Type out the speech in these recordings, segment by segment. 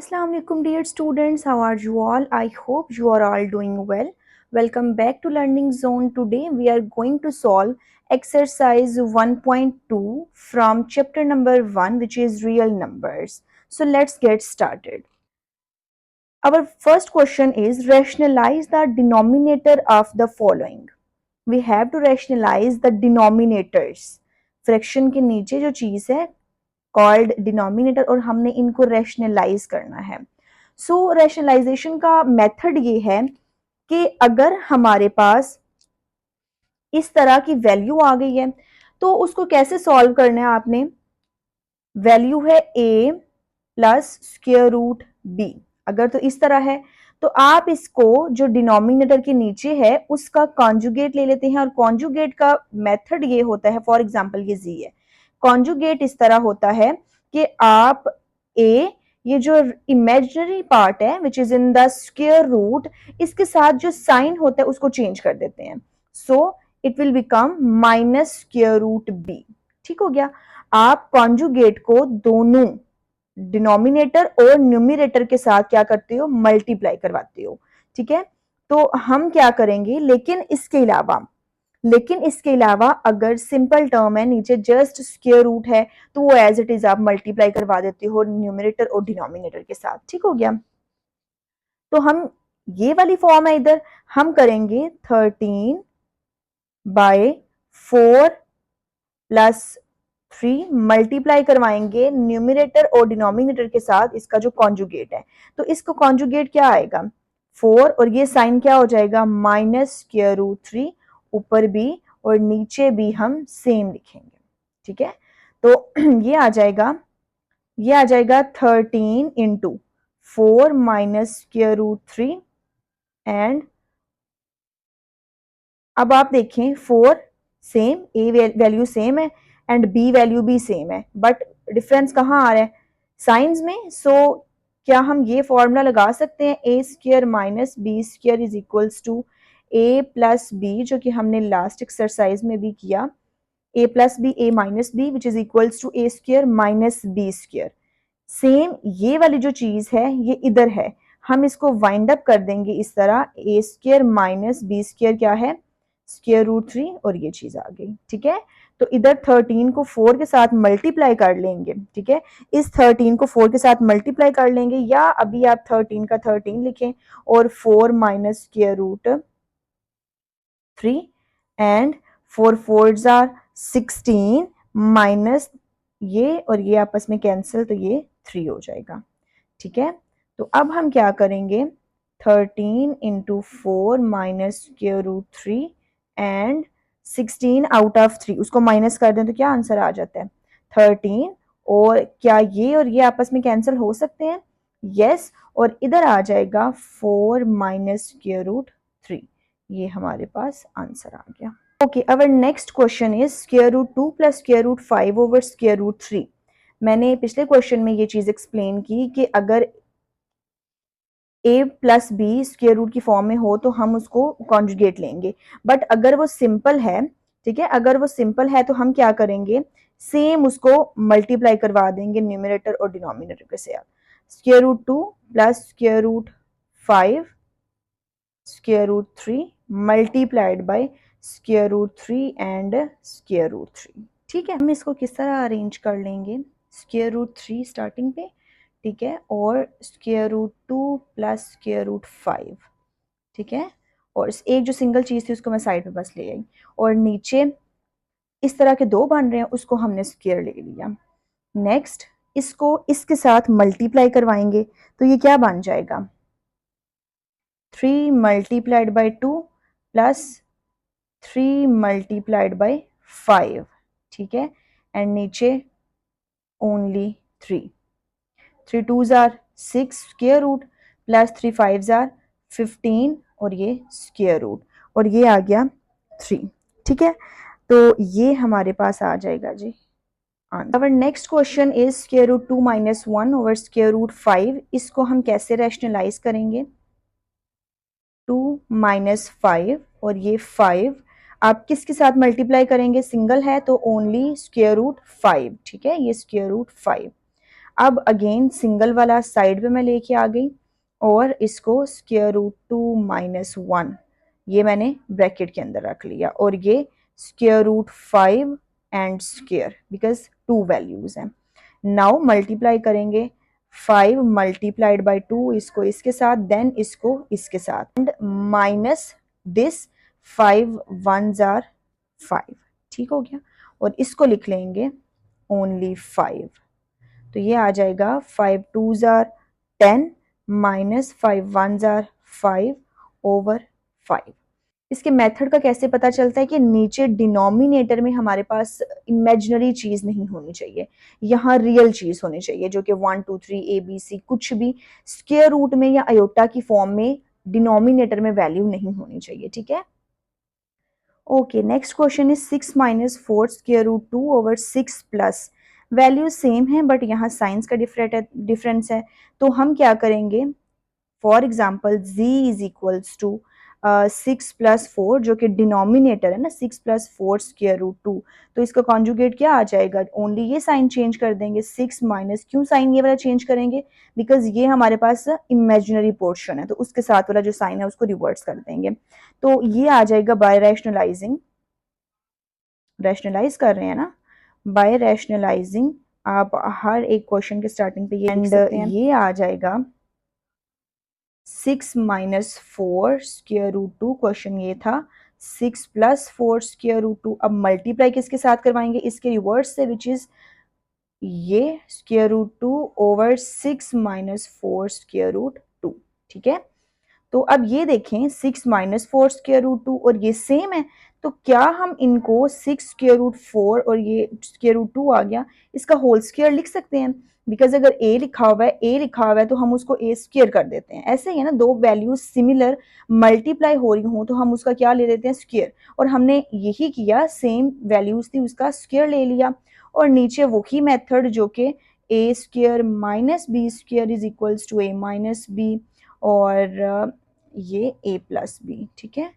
Assalamu alaikum dear students, how are you all? I hope you are all doing well. Welcome back to Learning Zone. Today we are going to solve exercise 1.2 from chapter number 1, which is real numbers. So let's get started. Our first question is rationalize the denominator of the following. We have to rationalize the denominators. Fraction के नीचे जो चीज है called denominator और हमने इनको rationalise करना है। सो रैशनलाइजेशन का मेथड ये है कि अगर हमारे पास इस तरह की वैल्यू आ गई है तो उसको कैसे सॉल्व करना है आपने। वैल्यू है a plus square root b। अगर तो इस तरह है तो आप इसको जो डिनोमिनेटर के नीचे है उसका कॉन्जुगेट ले लेते हैं और कॉन्जुगेट का मेथड ये होता है, फॉर एग्जांपल ये z है, कॉन्जुगेट इस तरह होता है कि आप a ये जो इमेजिनरी पार्ट है which is in the square root, इसके साथ जो साइन होता है उसको चेंज कर देते हैं। So it will become minus square root b। ठीक हो गया। आप कॉन्जुगेट को दोनों डिनोमिनेटर और न्यूमरेटर के साथ क्या करते हो, मल्टीप्लाई करवाते हो। ठीक है, तो हम क्या करेंगे, लेकिन इसके अलावा अगर सिंपल टर्म है नीचे जस्ट स्क्वायर रूट है तो वो एज इट इज आप मल्टीप्लाई करवा देते हो न्यूमरेटर और डिनोमिनेटर के साथ। ठीक हो गया। तो हम ये वाली फॉर्म है, इधर हम करेंगे 13/4 प्लस 3 मल्टीप्लाई करवाएंगे न्यूमरेटर और डिनोमिनेटर के साथ इसका जो कॉन्जुगेट है। तो इसको कॉन्जुगेट क्या आएगा 4 और ये साइन क्या हो जाएगा माइनस स्क्वायर रूट 3, ऊपर भी और नीचे भी हम सेम लिखेंगे। ठीक है, तो ये आ जाएगा 13 into 4 minus square root 3 and अब आप देखें 4 सेम, ए वैल्यू सेम है एंड बी वैल्यू भी सेम है, बट डिफरेंस कहाँ आ रहा है साइंस में। सो क्या हम ये फॉर्मूला लगा सकते हैं a square minus B square is equals to a plus b, जो कि हमने लास्ट एक्सरसाइज में भी किया, a plus B A minus B which is equals to A square minus B square. Same ये वाली जो चीज है ये इधर है, हम इसको वाइंड अप कर देंगे इस तरह, ए स्क्वायर माइनस बी स्क्वायर क्या है स्क्वायर रूट 3 और ये चीज आ गई। ठीक है, तो इधर 13 को 4 के साथ मल्टीप्लाई कर लेंगे। ठीक है, इस 13 को 4 के साथ मल्टीप्लाई कर लेंगे, या अभी आप 13 का 13 लिखें और 4 minus square root 3 and 4 4s are 16 minus ये और ये आपस में कैंसिल, तो ये 3 हो जाएगा। ठीक है, तो अब हम क्या करेंगे 13 into 4 minus square root 3 and 16 out of 3 उसको माइनस कर दें तो क्या आंसर आ जाता है 13। और क्या ये और ये आपस में कैंसिल हो सकते हैं, यस, और इधर आ जाएगा 4 माइनस स्क्वायर रूट 3, ये हमारे पास आंसर आ गया। Okay, our next question is square root 2 plus square root 5 over square root 3। मैंने पिछले क्वेश्चन में ये चीज एक्सप्लेन की कि अगर a plus B square root की फॉर्म में हो तो हम उसको कॉन्जुगेट लेंगे, बट अगर वो सिंपल है, ठीक है, अगर वो सिंपल है तो हम क्या करेंगे सेम उसको मल्टीप्लाई करवा देंगे न्यूमरेटर और डिनोमिनेटर के साथ। Square root 2 plus square root 5 square root 3 multiplied by square root 3 and square root 3। ठीक है, हम इसको किस तरह अरेंज कर लेंगे, स्क्वायर रूट 3 स्टार्टिंग पे, ठीक है, और square root 2 plus square root 5। ठीक है, और एक जो सिंगल चीज़ थी उसको मैं साइड पे बस ले आई, और नीचे इस तरह के दो बन रहे हैं उसको हमने स्क्वायर ले लिया। नेक्स्ट इसको इसके साथ मल्टीप्लाई करवाएंगे तो ये क्या बन जाएगा 3 multiplied by 2 plus 3 multiplied by 5। ठीक है, एंड नीचे only 3, 3 2s are 6 square root plus 3 5s are 15 और ये स्क्वायर रूट और ये आ गया 3। ठीक है, तो ये हमारे पास आ जाएगा जी answer. Our next question is square root 2 minus 1 over square root 5। इसको हम कैसे रैशनलाइज करेंगे 2 माइनस 5 और ये 5 आप किसके साथ मल्टीप्लाई करेंगे, सिंगल है तो ओनली स्क्वायर रूट 5। ठीक है, ये स्क्वायर रूट 5। अब अगेन सिंगल वाला साइड पे मैं लेके आ गई और इसको स्क्वायर रूट 2 - 1 ये मैंने ब्रैकेट के अंदर रख लिया और ये square root 5 and square because 2 values हैं। नाउ मल्टीप्लाई करेंगे 5 मल्टीप्लाइड बाई 2 इसको इसके साथ देन इसको इसके साथ and minus this 5 1s are 5 ठीक हो गया और इसको लिख लेंगे ओनली 5 तो ये आ जाएगा 5 2s are 10 minus 5 1s are 5 over 5। इसके मेथड का कैसे पता चलता है कि नीचे डिनोमिनेटर में हमारे पास इमेजिनरी चीज नहीं होनी चाहिए, यहाँ रियल चीज होनी चाहिए जो कि 1 2 3 ABC कुछ भी स्क्वायर रूट में या अयोटा की फॉर्म में डिनोमिनेटर में वैल्यू नहीं होनी चाहिए। ठीक है okay next question is 6 - 4 square root 2 over 6 plus value same है बट यहाँ साइंस का डिफरेंस है तो हम क्या करेंगे for example z is equals to 6 + 4 जो कि डिनोमिनेटर है ना 6 + 4 स्क्वायर रूट 2 तो इसका कॉन्जुगेट क्या आ जाएगा ओनली ये साइन चेंज कर देंगे 6 माइनस क्यों साइन ये वाला चेंज करेंगे बिकॉज ये हमारे पास इमेजिनरी पोर्शन है तो उसके साथ वाला जो साइन है उसको रिवर्स कर देंगे तो ये आ जाएगा बाय रैशनलाइजिंग रैशनलाइज कर रहे हैं ना बाय रैशनलाइजिंग आप हर एक क्वेश्चन के स्टार्टिंग पे ये लिख सकते हैं ये आ जाएगा 6 - 4 स्क्वायर रूट 2 क्वेश्चन ये था 6 + 4 स्क्वायर रूट 2 अब मल्टीप्लाई किसके साथ करवाएंगे इसके रिवर्स से विच इज ये square root 2 over 6 - 4 square root 2 ठीक है तो अब ये देखें 6 - 4 स्क्वायर रूट 2 और ये सेम है तो क्या हम इनको 6 स्क्वायर रूट 4 और ये स्क्वायर रूट 2 आ गया इसका होल स्क्वायर लिख सकते हैं बिकॉज अगर ए लिखा हुआ है तो हम उसको ए स्क्वायर कर देते हैं ऐसे ही है ना दो वैल्यूज सिमिलर मल्टीप्लाई हो रही हो तो हम उसका क्या ले लेते हैं स्क्वायर और हमने यही किया सेम वैल्यूज थी उसका स्क्वायर ले लिया और नीचे वही मेथड जो कि a square minus B square is equals to a minus b और ये a प्लस बी ठीक है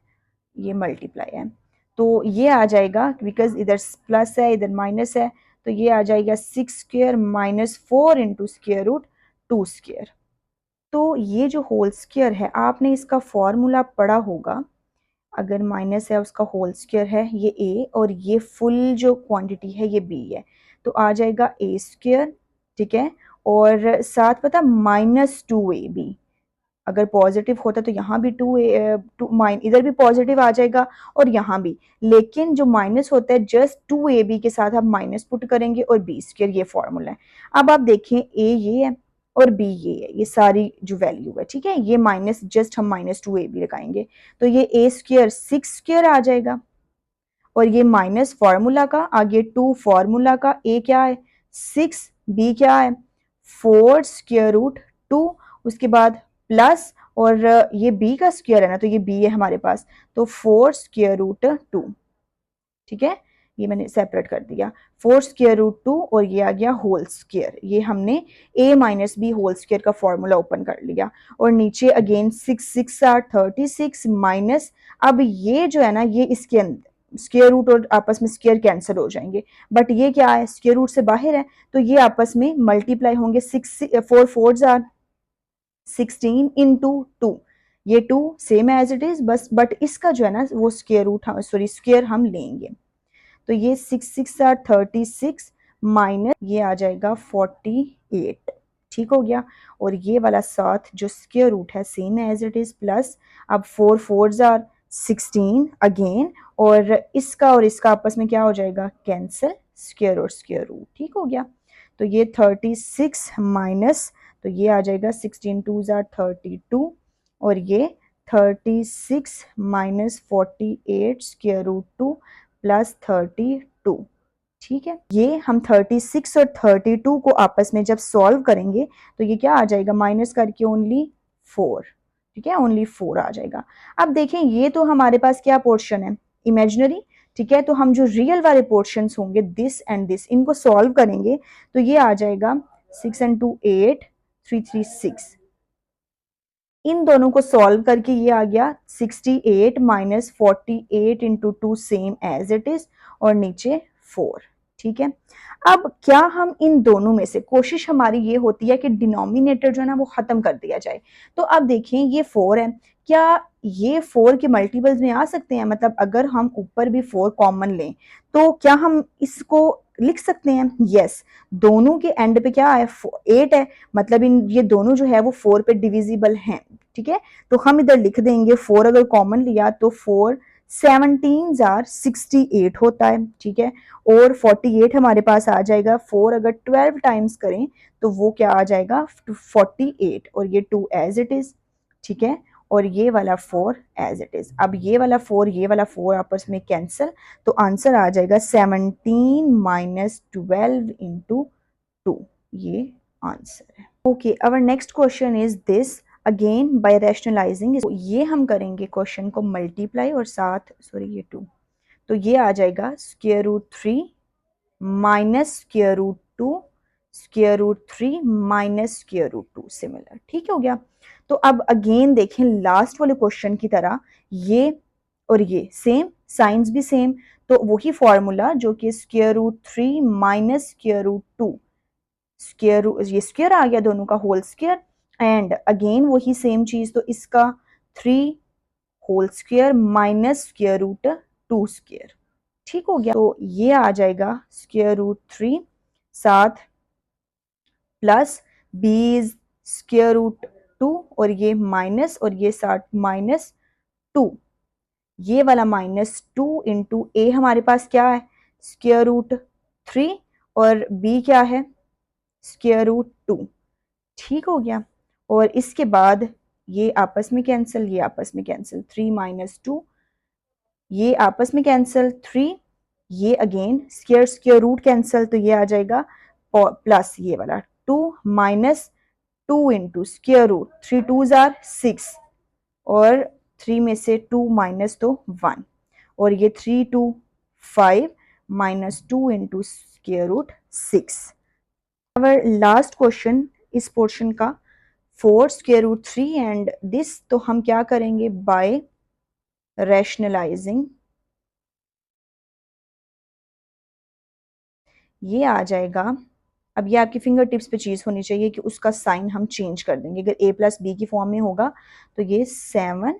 ये मल्टीप्लाई है तो ये आ जाएगा बिकॉज इधर प्लस है इधर माइनस है तो ये आ जाएगा 6 square -4 into square root 2 square तो ये जो होल स्क्वायर है आपने इसका फॉर्मूला पढ़ा होगा अगर माइनस है उसका होल स्क्वायर है ये a और ये फुल जो क्वांटिटी है ये b है तो आ जाएगा a स्क्वायर ठीक है और साथ पता -2ab अगर पॉजिटिव होता तो यहाँ भी इधर भी पॉजिटिव आ जाएगा और यहाँ भी लेकिन जो माइनस होता है जस्ट 2ab के साथ आप माइनस पुट करेंगे और b स्क्वायर ये फॉर्मूला है अब आप देखें a ये है और b ये है ये सारी जो वैल्यू है ठीक है ये माइनस जस्ट हम -2ab लगाएंगे तो ये a स्क्वायर 6 स्क्वायर आ जाएगा और ये माइनस फॉर्मूला का आगे 2 फॉर्मूला का a क्या है 6 b क्या है 4 स्क्वायर रूट 2 उसके बाद प्लस और ये b का स्क्वायर है ना तो ये b है हमारे पास तो 4 स्क्वायर रूट 2 ठीक है ये मैंने सेपरेट कर दिया 4 स्क्वायर रूट 2 और ये आ गया होल स्क्वायर ये हमने a minus B whole square का फॉर्मूला ओपन कर लिया और नीचे अगेन 6 6 आर 36 माइनस अब ये जो है ना ये इसके अंदर स्क्वायर रूट और आपस में स्क्वायर कैंसिल हो जाएंगे बट ये क्या है स्क्वायर रूट से बाहर है तो ये आपस में मल्टीप्लाई होंगे 4 4s आर 16 इंटू 2 ये 2 सेम एज इट इज बस बट इसका जो है ना वो स्क्वायर रूट स्क्वायर हम लेंगे तो ये 6 6 आर 36 माइनस ये आ जाएगा 48 ठीक हो गया और ये वाला साथ जो स्क्वायर रूट है same as it is plus अब 4 4s आर 16 अगेन और इसका आपस में क्या हो जाएगा कैंसिल स्क्वायर और स्क्वायर रूट ठीक हो गया तो ये 36 माइनस तो ये आ जाएगा 16 2s आर 32 और ये 36 माइनस 48 स्क्वायर रूट 2 प्लस 32 ठीक है ये हम 36 और 32 को आपस में जब सॉल्व करेंगे तो ये क्या आ जाएगा माइनस करके ओनली 4 ठीक है ओनली 4 आ जाएगा। अब देखें ये तो हमारे पास क्या पोर्शन है इमेजिनरी ठीक है तो हम जो रियल वाले पोर्शंस होंगे दिस एंड दिस इनको सॉल्व करेंगे तो ये आ जाएगा 6 and 2 8 3 3 6 इन दोनों को सॉल्व करके ये आ गया 68 minus 48 into 2 same as it is और नीचे 4 ठीक है। अब क्या हम इन दोनों में से, कोशिश हमारी ये होती है कि डिनोमिनेटर जो है ना वो खत्म कर दिया जाए। तो अब देखें ये 4 है, क्या ये 4 के मल्टीपल्स में आ सकते हैं? मतलब अगर हम ऊपर भी 4 कॉमन लें तो क्या हम इसको लिख सकते हैं? यस। दोनों के एंड पे क्या है? 8 है, मतलब इन ये दोनों जो है वो 4 पे डिविजिबल हैं। ठीक है, तो हम इधर लिख देंगे 4 अगर कॉमन लिया तो 4 17 आर 68 होता है। ठीक है, और 48 हमारे पास आ जाएगा। 4 अगर 12 टाइम्स करें तो वो क्या आ जाएगा? 48, और ये 2 एज इट इज। ठीक है, और ये वाला 4 एज इट इज। अब ये वाला 4 ये वाला 4 आपस में कैंसिल, तो आंसर आ जाएगा 17 माइनस 12 इंटू 2। ये आंसर है। Okay, our next question is this again by rationalising. ये हम करेंगे क्वेश्चन को मल्टीप्लाई और साथ सॉरी ये 2, तो ये आ जाएगा square root 3 minus square root 2 square root 3 minus square root 2 similar. ठीक हो गया। तो अब अगेन देखें लास्ट वाले क्वेश्चन की तरह, ये और ये सेम, साइंस भी सेम, तो वही फॉर्मूला जो कि square root 3 minus square root 2, square root ये स्क्वायर आ गया दोनों का होल स्क्वायर, एंड अगेन वही सेम चीज, तो इसका 3 whole square minus square root 2 square. ठीक हो गया, तो ये आ जाएगा स्क्वायर रूट 3 साथ plus B is square root 2, और ये माइनस, और ये साथ माइनस 2, ये वाला माइनस 2 इंटू ए हमारे पास क्या है? स्क्वायर रूट 3, और बी क्या है? Square root 2। ठीक हो गया, और इसके बाद ये आपस में कैंसिल, ये आपस में कैंसिल, 3 माइनस 2, ये आपस में कैंसिल 3, ये again square square root cancel, तो ये आ जाएगा प्लस ये वाला 2 minus 2 into square root, 3 2 are 6, और 3 में से 2 माइनस तो 1, और ये 3 2 5 minus 2 into square root 6। Our last question इस पोर्शन का 4 स्क्वायर रूट 3 एंड दिस, तो हम क्या करेंगे? बाय रैशनलाइजिंग ये आ जाएगा। अब ये आपकी फिंगर टिप्स पे चीज़ होनी चाहिए कि उसका साइन हम चेंज कर देंगे। अगर a प्लस बी की फॉर्म में होगा तो ये 7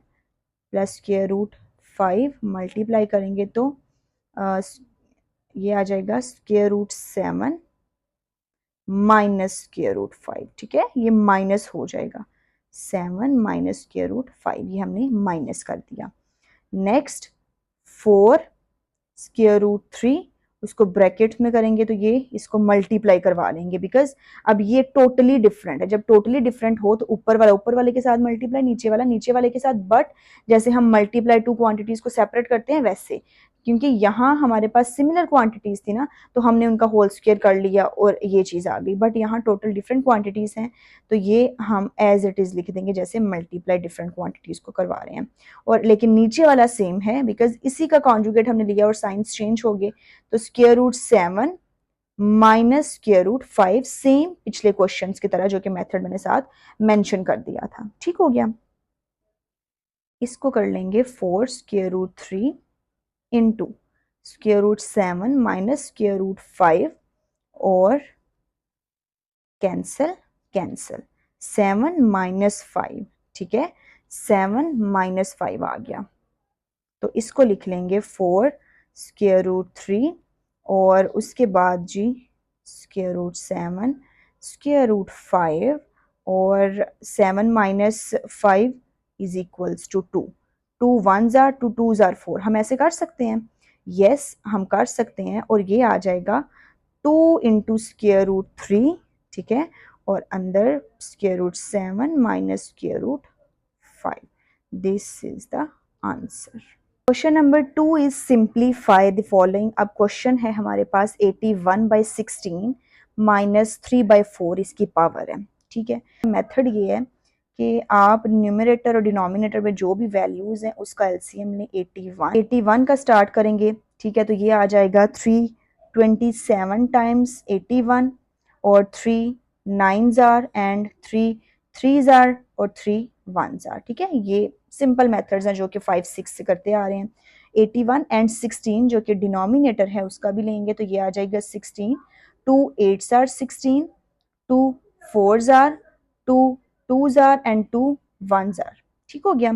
प्लस स्क्वायर रूट 5 मल्टीप्लाई करेंगे तो आ, ये आ जाएगा square root 7 minus square root 5। ठीक है, ये माइनस हो जाएगा, 7 माइनस स्क्वायर रूट 5, ये हमने माइनस कर दिया। नेक्स्ट 4 स्क्वायर रूट 3, उसको ब्रैकेट में करेंगे तो ये इसको मल्टीप्लाई करवा लेंगे, बिकॉज अब ये टोटली डिफरेंट है। जब टोटली डिफरेंट हो तो ऊपर वाला ऊपर वाले के साथ मल्टीप्लाई, नीचे वाला नीचे वाले के साथ, बट जैसे हम मल्टीप्लाई टू क्वांटिटीज को सेपरेट करते हैं वैसे, क्योंकि यहाँ हमारे पास सिमिलर क्वांटिटीज थी ना, तो हमने उनका होल स्क्वायर कर लिया और ये चीज़ आ गई, बट यहाँ टोटल डिफरेंट क्वांटिटीज हैं, तो ये हम एज इट इज़ लिख देंगे जैसे मल्टीप्लाई डिफरेंट क्वांटिटीज को करवा रहे हैं। और लेकिन नीचे वाला सेम है बिकॉज इसी का कॉन्जुगेट हमने लिया और साइंस चेंज हो गए, तो square root 7 minus square root 5, same पिछले क्वेश्चंस की तरह जो कि मेथड मैंने साथ मेंशन कर दिया था। ठीक हो गया, इसको कर लेंगे 4 square root 3 into square root 7 minus square root 5, और कैंसिल कैंसिल, 7 माइनस 5। ठीक है, 7 माइनस 5 आ गया, तो इसको लिख लेंगे 4 स्क्वायर रूट 3, और उसके बाद जी स्क्वायर रूट 7 स्क्वायर रूट 5, और 7 माइनस 5 इज इक्वल्स टू 2, 2 1 जार 2 2 जार 4। हम ऐसे कर सकते हैं, यस हम कर सकते हैं, और ये आ जाएगा 2 इंटू स्क्वायर रूट 3। ठीक है, और अंदर square root 7 minus square root 5, this is the answer. Question number 2 is simplify the following. अब क्वेश्चन है हमारे पास 81/16 माइनस 3/4 इसकी पावर है। ठीक है, मेथड ये है कि आप न्यूमरेटर और डिनोमिनेटर में जो भी वैल्यूज हैं उसका एलसीएम लें। 81 का स्टार्ट करेंगे। ठीक है, तो ये आ जाएगा 327 टाइम्स 81, और 3 9s are and 3 3s are और 3 1s आर। ठीक है, ये सिंपल मेथड्स हैं जो कि 5 6 से करते आ रहे हैं। 81 एंड 16 जो कि डिनोमिनेटर है उसका भी लेंगे, तो ये आ जाएगा 16, 2 8s are 16, 2 4s are, 2 2s are and 2 1s are। ठीक हो गया।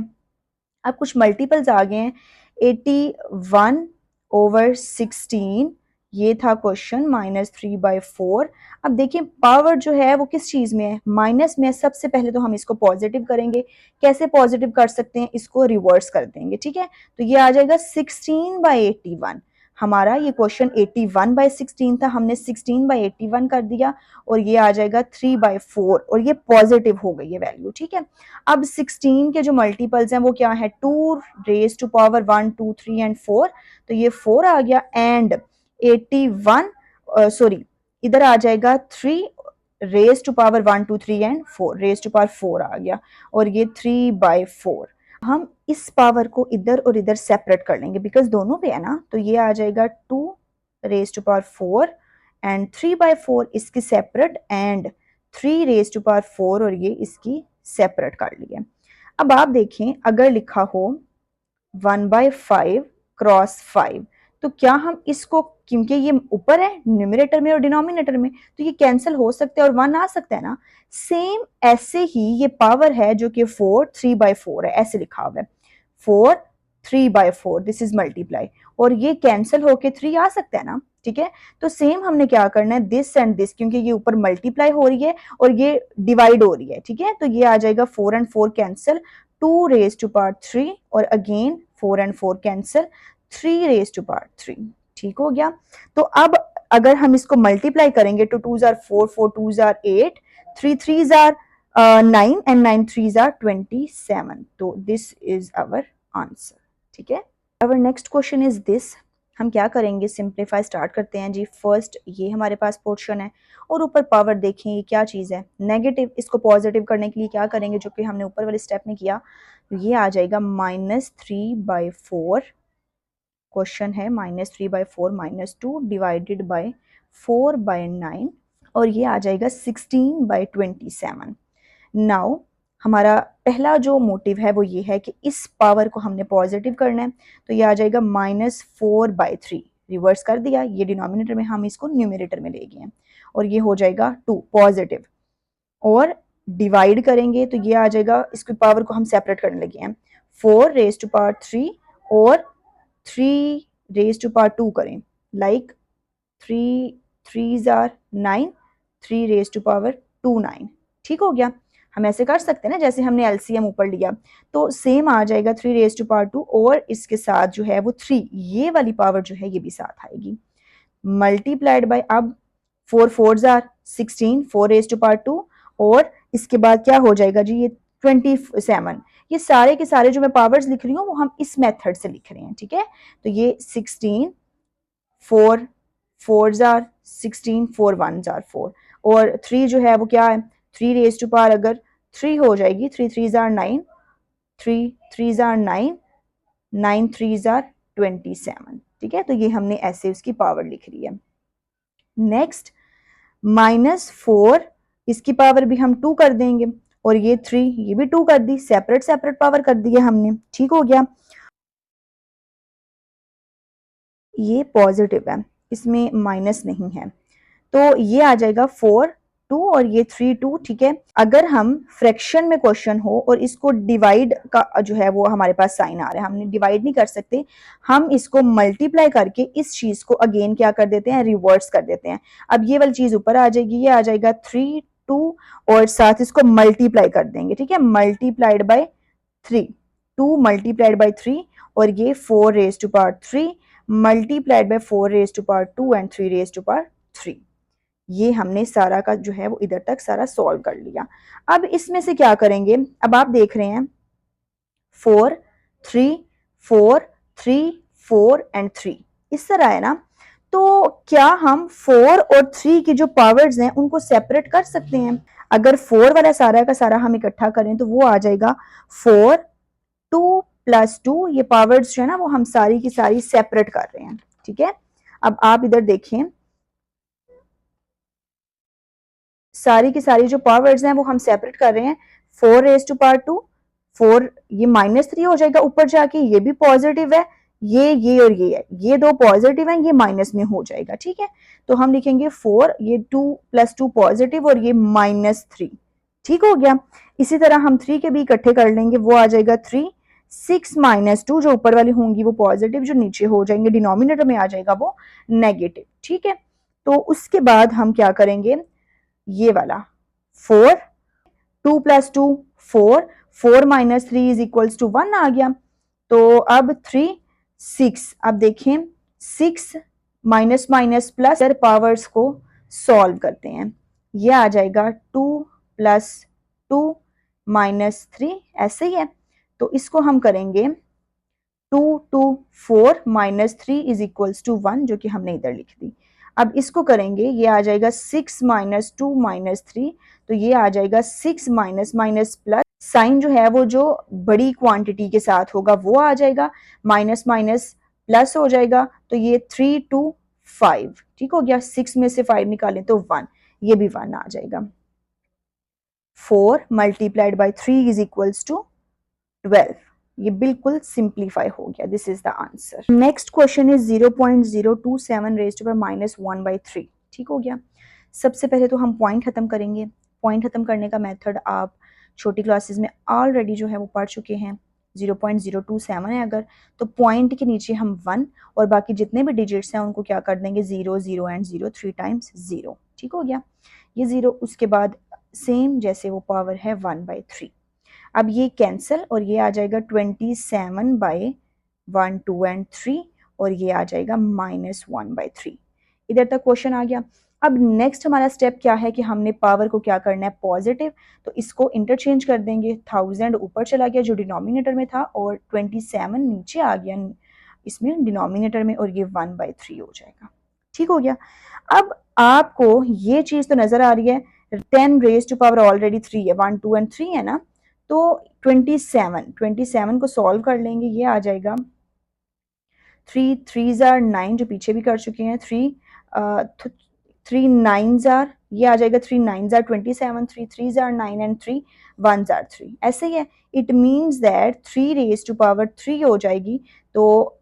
अब कुछ मल्टीपल्स आ गए हैं। 81/16 ये था क्वेश्चन, -3/4। अब देखिए पावर जो है वो किस चीज में है, माइनस में है। सबसे पहले तो हम इसको पॉजिटिव करेंगे। कैसे पॉजिटिव कर सकते हैं, इसको रिवर्स कर देंगे। ठीक है, तो ये आ जाएगा 16/81। हमारा ये क्वेश्चन 81/16 था, हमने 16/81 कर दिया और ये आ जाएगा 3/4 और ये पॉजिटिव हो गई है वैल्यू। ठीक है, अब 16 के जो मल्टीपल्स हैं वो क्या है, 2 रेज टू पावर 1 2 3 एंड 4, तो ये 4 आ गया। एंड 81 सॉरी इधर आ जाएगा 3 raise to power 1 2 3 and 4, raise to power 4 आ गया और ये 3/4। हम इस पावर को इधर और इधर सेपरेट कर लेंगे बिकॉज दोनों पे है ना, तो ये आ जाएगा 2 रेज टू पावर 4 एंड 3/4 इसकी separate and 3 raise to power 4 और ये इसकी सेपरेट कर लिया। अब आप देखें अगर लिखा हो 1/5 क्रॉस 5, तो क्या हम इसको, क्योंकि ये ऊपर है न्यूमरेटर में और डिनोमिनेटर में, तो ये कैंसिल हो सकता है और 1 आ सकता है ना। सेम ऐसे ही ये पावर है जो कि 4 3/4 है, ऐसे लिखा हुआ है 4 3/4, दिस इज मल्टीप्लाई, और ये कैंसिल होके 3 आ सकता है ना। ठीक है, तो सेम हमने क्या करना है, दिस एंड दिस, क्योंकि ये ऊपर मल्टीप्लाई हो रही है और ये डिवाइड हो रही है। ठीक है, तो ये आ जाएगा 4 and 4 cancel, 2 raise to power 3 और again 4 and 4 cancel, 3 raise to power 3। ठीक हो गया। तो अब अगर हम इसको मल्टीप्लाई करेंगे तो 2s are 4 4 2s are 8, 3 3s are 9 and 9 3s are 27, तो दिस इज आवर आंसर। ठीक है, our next question is this. हम क्या करेंगे, सिंप्लीफाई स्टार्ट करते हैं जी। फर्स्ट ये हमारे पास पोर्शन है और ऊपर पावर देखें ये क्या चीज़ है, नेगेटिव। इसको पॉजिटिव करने के लिए क्या करेंगे, जो कि हमने ऊपर वाले स्टेप में किया, ये आ जाएगा -3/4। क्वेश्चन है -3/4 -2 डिवाइडेड बाय 4/9 और ये आ जाएगा 16/27। नाउ हमारा पहला जो मोटिव है वो ये है कि इस पावर को हमने पॉजिटिव करना है, तो ये आ जाएगा -4/3। रिवर्स कर दिया, ये डिनोमिनेटर में, हम इसको न्यूमरेटर में ले गए हैं और ये हो जाएगा 2 पॉजिटिव। और डिवाइड करेंगे तो ये आ जाएगा, इसकी पावर को हम सेपरेट करने लगे हैं, 4 रेज टू पावर 3 और 3 रेज टू पावर 2 करें, like 3 3s are 9, 3 raise to power 2 9। ठीक हो गया, हम ऐसे कर सकते हैं ना जैसे हमने एलसीएम ऊपर लिया, तो सेम आ जाएगा 3 रेज टू पावर 2 और इसके साथ जो है वो 3, ये वाली पावर जो है ये भी साथ आएगी, मल्टीप्लाइड बाय, अब 4 4s are 16, 4 raise to power 2 और इसके बाद क्या हो जाएगा जी, ये 27। ये सारे के सारे जो मैं पावर्स लिख रही हूँ वो हम इस मेथड से लिख रहे हैं। ठीक है, तो ये 16, 4 4s are 16, 4 1s are 4 और 3 जो है वो क्या है, 3 रेज टू पावर अगर 3 हो जाएगी, 3 3s are 9, 3 3s are 9, 9 3s are 27। ठीक है, तो ये हमने ऐसे उसकी पावर लिख रही है। नेक्स्ट -4, इसकी पावर भी हम 2 कर देंगे और ये 3, ये भी 2 कर दी, सेपरेट सेपरेट पावर कर दी है हमने। ठीक हो गया, ये पॉजिटिव है, इसमें माइनस नहीं है, तो ये आ जाएगा 4 2 और ये 3 2। ठीक है, अगर हम फ्रैक्शन में क्वेश्चन हो और इसको डिवाइड का जो है वो हमारे पास साइन आ रहा है, हमने डिवाइड नहीं कर सकते, हम इसको मल्टीप्लाई करके इस चीज को अगेन क्या कर देते हैं, रिवर्स कर देते हैं। अब ये वाली चीज ऊपर आ जाएगी, ये आ जाएगा 3 2 और साथ इसको मल्टीप्लाई कर देंगे। ठीक है, मल्टीप्लाइड बाय 3, 2 मल्टीप्लाइड बाय 3 और ये 4 raise to power 3 multiplied by 4 raise to power 2 and 3 raise to power 3। ये हमने सारा का जो है वो इधर तक सारा सॉल्व कर लिया। अब इसमें से क्या करेंगे, अब आप देख रहे हैं 4 3 4 3 4 एंड 3 इस तरह है ना, तो क्या हम 4 और 3 की जो पावर्स हैं उनको सेपरेट कर सकते हैं। अगर 4 वाला सारा का सारा हम इकट्ठा करें तो वो आ जाएगा 4 2 प्लस 2, ये पावर्स जो है ना वो हम सारी की सारी सेपरेट कर रहे हैं। ठीक है, अब आप इधर देखें, सारी की सारी जो पावर्स हैं वो हम सेपरेट कर रहे हैं, 4 रेज टू पावर 2, 4 ये -3 हो जाएगा ऊपर जाके, ये भी पॉजिटिव है, ये और ये है, ये दो पॉजिटिव हैं, ये माइनस में हो जाएगा, ठीक है। तो हम लिखेंगे 4, ये 2 + 2 पॉजिटिव और ये -3, ठीक हो गया। इसी तरह हम 3 के भी इकट्ठे कर लेंगे, वो आ जाएगा 3, 6 - 2 जो ऊपर वाली होंगी वो पॉजिटिव, जो नीचे हो जाएंगे डिनोमिनेटर में आ जाएगा वो नेगेटिव, ठीक है। तो उसके बाद हम क्या करेंगे, ये वाला 4, 2 + 2 4, 4 - 3 = 1 आ गया। तो अब 3 6, अब देखें 6 माइनस माइनस प्लस पावर्स को सॉल्व करते हैं, ये आ जाएगा 2 + 2 - 3, ऐसे ही है। तो इसको हम करेंगे 2 2 4 - 3 = 1, जो कि हमने इधर लिख दी। अब इसको करेंगे, ये आ जाएगा 6 - 2 - 3, तो ये आ जाएगा 6 माइनस माइनस प्लस, साइन जो है वो जो बड़ी क्वांटिटी के साथ होगा वो आ जाएगा, माइनस माइनस प्लस हो जाएगा, तो ये 3 2 5, ठीक हो गया। 6 में से 5 निकालें तो 1, ये भी 1 आ जाएगा। 4 × 3 = 12, ये बिल्कुल सिंप्लीफाई हो गया, this is the answer. Next question is 0.027 (-1/3), ठीक हो गया। सबसे पहले तो हम पॉइंट खत्म करेंगे। पॉइंट खत्म करने का मेथड आप छोटी क्लासेस में ऑलरेडी जो है वो पढ़ चुके हैं। 0.027 है अगर, तो पॉइंट के नीचे हम 1 और बाकी जितने भी डिजिट्स हैं उनको क्या कर देंगे 0 0 एंड 0, 3 टाइम्स 0, ठीक हो गया। ये 0 उसके बाद सेम जैसे वो पावर है 1/3। अब ये कैंसिल और ये आ जाएगा 27/1 2 एंड 3 और ये आ जाएगा -1/3। इधर तक क्वेश्चन आ गया। अब नेक्स्ट हमारा स्टेप क्या है कि हमने पावर को क्या करना है पॉजिटिव, तो इसको इंटरचेंज कर देंगे। 1000 ऊपर चला गया जो डिनोमिनेटर में था और 27 नीचे आ गया इसमें डिनोमिनेटर में, और ये 1/3 हो जाएगा, ठीक हो गया। अब आपको ये चीज तो नजर आ रही है, 10 ऑलरेडी 3 है, 1 2 एंड 3 है ना, तो 27 को सॉल्व कर लेंगे, ये आ जाएगा 3 3s are 9, जो पीछे भी कर चुके हैं। 3 9s are, ये आ जाएगा 3 9s are 27, 3 3s are 9 and 3 1s are 3, ऐसे ही है। इट मीन्स दैट 3 हो जाएगी तो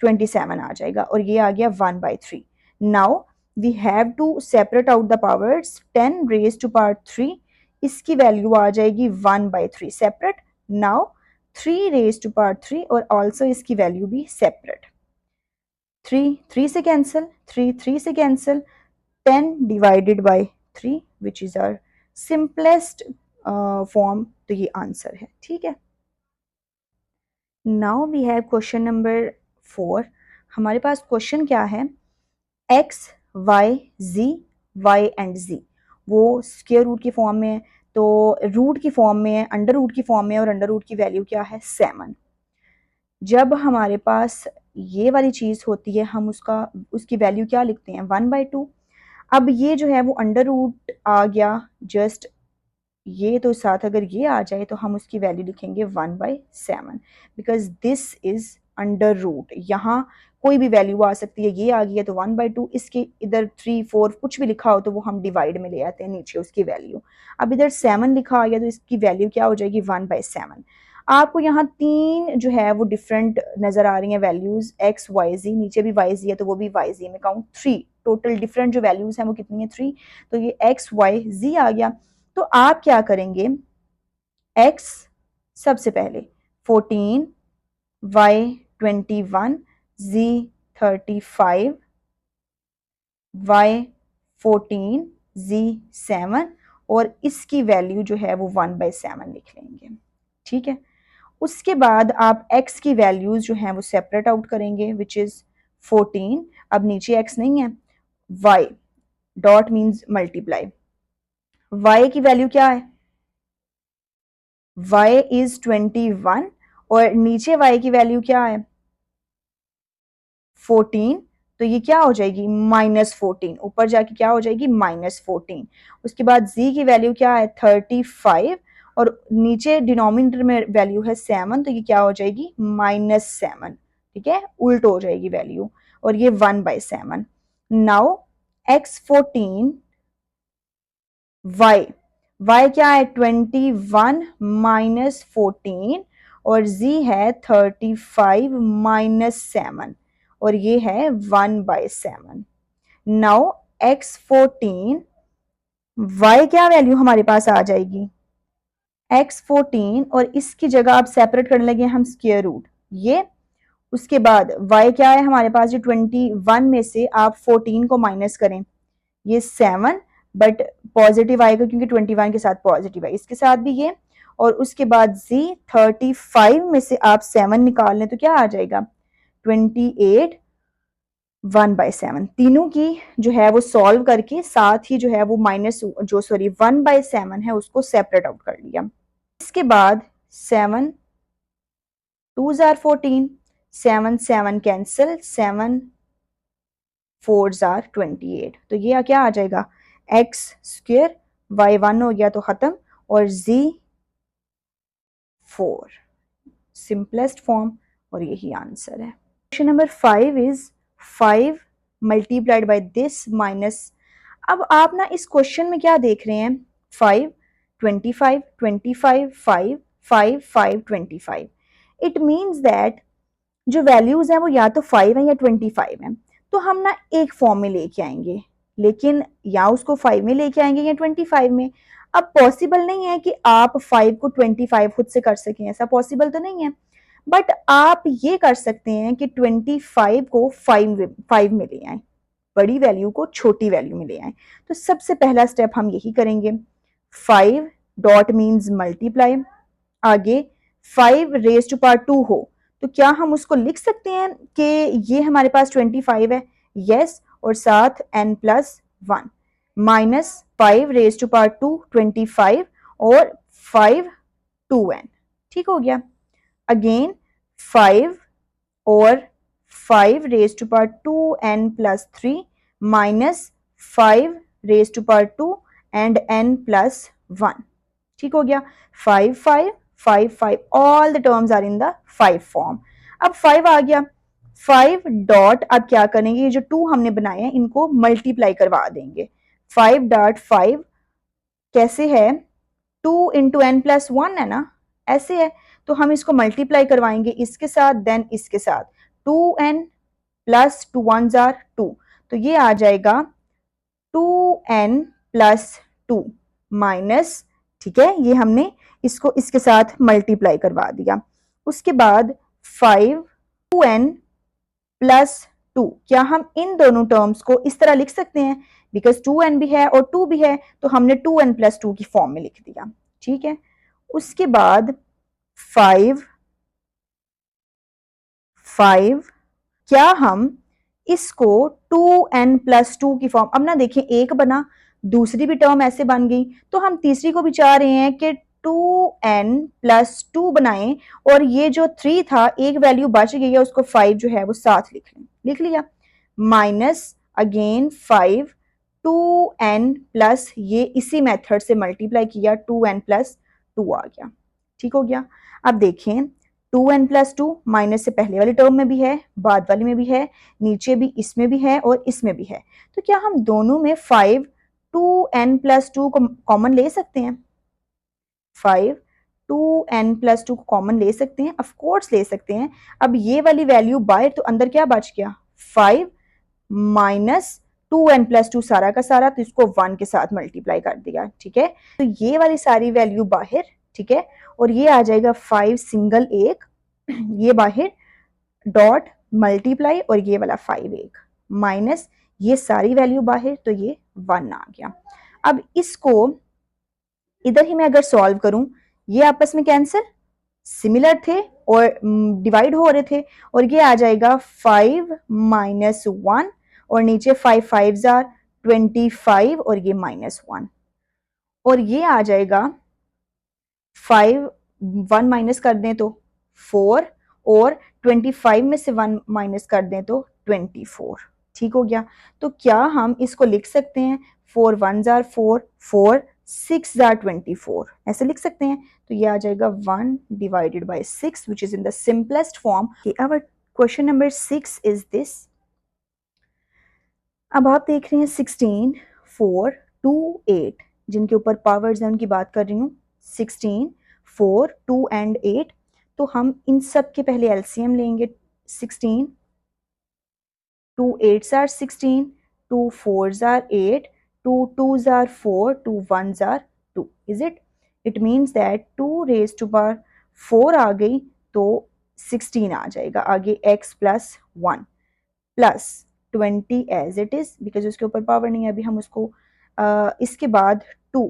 27 आ जाएगा और ये आ गया 1/3। Now we have to separate out the powers. 10 3 इसकी वैल्यू आ जाएगी 1/3 सेपरेट। नाउ 3 और ऑल्सो इसकी वैल्यू भी सेपरेट। 3 3 से कैंसिल, 3 3 से cancel, 10/3 which is our simplest form, तो ये आंसर है, ठीक है। Now we have question number 4। हमारे पास क्वेश्चन क्या है, x y एंड z वो स्क्वायर रूट की फॉर्म में है, तो रूट की फॉर्म में है, अंडर रूट की फॉर्म में, और अंडर रूट की वैल्यू क्या है 7। जब हमारे पास ये वाली चीज होती है हम उसकी वैल्यू क्या लिखते हैं 1/2। अब ये जो है वो अंडर रूट आ गया जस्ट, ये तो साथ अगर ये आ जाए तो हम उसकी वैल्यू लिखेंगे 1/7, because this is under root. यहाँ कोई भी वैल्यू आ सकती है, ये आ गई है तो 1/2, इसके इधर 3 4 कुछ भी लिखा हो तो वो हम डिवाइड में ले आते हैं नीचे उसकी वैल्यू। अब इधर 7 लिखा आ गया तो इसकी वैल्यू क्या हो जाएगी 1/7। आपको यहाँ 3 जो है वो डिफरेंट नजर आ रही हैं वैल्यूज, एक्स वाई जी, नीचे भी वाई जी है तो वो भी वाई जी में काउंट 3, टोटल डिफरेंट जो वैल्यूज हैं वो कितनी है 3, तो ये एक्स वाई जी आ गया। तो आप क्या करेंगे, x सबसे पहले 14, y 21, z 35, y 14, z 7 और इसकी वैल्यू जो है वो 1/7 लिख लेंगे, ठीक है। उसके बाद आप x की वैल्यूज जो हैं वो सेपरेट आउट करेंगे विच इज 14, अब नीचे x नहीं है, y dot means multiply, y की वैल्यू क्या है y इज 21 और नीचे y की वैल्यू क्या है 14, तो ये क्या हो जाएगी -14, ऊपर जाके क्या हो जाएगी -14। उसके बाद z की वैल्यू क्या है 35 और नीचे डिनोमिनेटर में वैल्यू है 7, तो ये क्या हो जाएगी -7, ठीक है, उल्ट हो जाएगी वैल्यू और ये 1/7। नाउ x14 y क्या है 21 - 14 और z है 35 माइनस 7 और ये है 1/7। नाउ x14 y क्या वैल्यू हमारे पास आ जाएगी x14 और इसकी जगह आप सेपरेट करने लगे हम स्क्वायर रूट ये। उसके बाद y क्या है हमारे पास जो 21 में से आप 14 को माइनस करें ये 7 बट पॉजिटिव आएगा क्योंकि 21 के साथ पॉजिटिव है इसके साथ भी ये। और उसके बाद z 35 में से आप 7 निकाल लें तो क्या आ जाएगा 28 1/7। तीनों की जो है वो सॉल्व करके साथ ही जो है वो माइनस जो सॉरी 1/7 है उसको सेपरेट आउट कर लिया। इसके बाद 7 2s are 14 7 7 cancel 7 4s are 28 तो ये क्या आ जाएगा x स्क्वायर y1 हो गया तो खत्म और z 4 सिंपलेस्ट फॉर्म और यही आंसर है। Question number 5 is 5 multiplied by this minus. अब आप ना इस क्वेश्चन में क्या देख रहे हैं 5 25 25 5 5 5 25 इट मीन्स दैट जो वैल्यूज हैं वो या तो 5 है या 25 है तो हम ना एक फॉर्म में लेके आएंगे लेकिन या उसको 5 में लेके आएंगे या 25 में। अब पॉसिबल नहीं है कि आप 5 को 25 खुद से कर सकें ऐसा पॉसिबल तो नहीं है बट आप ये कर सकते हैं कि 25 को 5 में ले आए बड़ी वैल्यू को छोटी वैल्यू में ले आए। तो सबसे पहला स्टेप हम यही करेंगे 5 डॉट मीन्स मल्टीप्लाई आगे 5 रेज टू पावर 2 हो तो क्या हम उसको लिख सकते हैं कि ये हमारे पास 25 है यस और साथ n plus 1 minus 5 raise to power 2 25 और 5 2n ठीक हो गया। अगेन 5 और 5 raise to power 2n plus 3 minus 5 raise to power 2 and n plus 1 ठीक हो गया 5 5 5 5 all the terms are in the 5 form. अब 5 आ गया 5 डॉट अब क्या करेंगे ये जो 2 हमने बनाए हैं इनको मल्टीप्लाई करवा देंगे 5 डॉट 5 कैसे है 2 इंटू एन प्लस 1 है ना ऐसे है तो हम इसको मल्टीप्लाई करवाएंगे इसके साथ देन इसके साथ 2n प्लस 2 1s are 2 तो ये आ जाएगा 2n प्लस 2 माइनस ठीक है ये हमने इसको इसके साथ मल्टीप्लाई करवा दिया। उसके बाद 5 2n प्लस 2 क्या हम इन दोनों टर्म्स को इस तरह लिख सकते हैं बिकॉज 2n भी है और 2 भी है तो हमने 2n प्लस 2 की फॉर्म में लिख दिया ठीक है। उसके बाद 5 5 क्या हम इसको 2n प्लस 2 की फॉर्म अब ना देखें एक बना दूसरी भी टर्म ऐसे बन गई तो हम तीसरी को भी चाह रहे हैं कि 2n प्लस 2 बनाएं और ये जो 3 था एक वैल्यू बच गई है उसको 5 जो है वो साथ लिख लें लिख लिया माइनस अगेन 5 2n प्लस ये इसी मेथड से मल्टीप्लाई किया 2n प्लस 2 आ गया ठीक हो गया। अब देखें 2n प्लस 2 माइनस से पहले वाली टर्म में भी है बाद वाले में भी है नीचे भी इसमें भी है और इसमें भी है तो क्या हम दोनों में 5 2n प्लस 2 को कॉमन ले सकते हैं 5 2n प्लस 2 को कॉमन ले सकते हैं ऑफ कोर्स ले सकते हैं। अब ये वाली वैल्यू बाहर तो अंदर क्या बच गया 5 माइनस 2n प्लस 2 सारा का सारा तो इसको 1 के साथ मल्टीप्लाई कर दिया ठीक है तो ये वाली सारी वैल्यू बाहर ठीक है और ये आ जाएगा 5 सिंगल एक ये बाहर डॉट मल्टीप्लाई और ये वाला 5 एक माइनस ये सारी वैल्यू बाहर तो ये 1 आ गया। अब इसको इधर ही मैं अगर सॉल्व करूं ये आपस में कैंसिल सिमिलर थे और डिवाइड हो रहे थे और ये आ जाएगा 5 माइनस 1 और नीचे 5 5s are 25 और ये माइनस 1 और ये आ जाएगा 5 1 माइनस कर दें तो 4 और 25 में से 1 माइनस कर दें तो 24 ठीक हो गया। तो क्या हम इसको लिख सकते हैं 4 1s are 4 4 6 are 24 ऐसे लिख सकते हैं तो ये आ जाएगा 1 divided by 6 which is in the simplest form। Okay, our question number 6 is this। अब आप देख रहे हैं 16 4 2 8 जिनके ऊपर पावर्स हैं उनकी बात कर रही हूँ 16 4 2 एंड 8 तो हम इन सब के पहले एलसीएम लेंगे। 16, 2 8s are 16, 2 4s are 8, 2 2s are 4, 2 1s are 2. Is it? It means that 2 raised to power 4 आ गई तो 16 आ जाएगा आगे x plus 1 plus 20 as it is because उसके ऊपर पावर नहीं है अभी हम उसको इसके बाद 2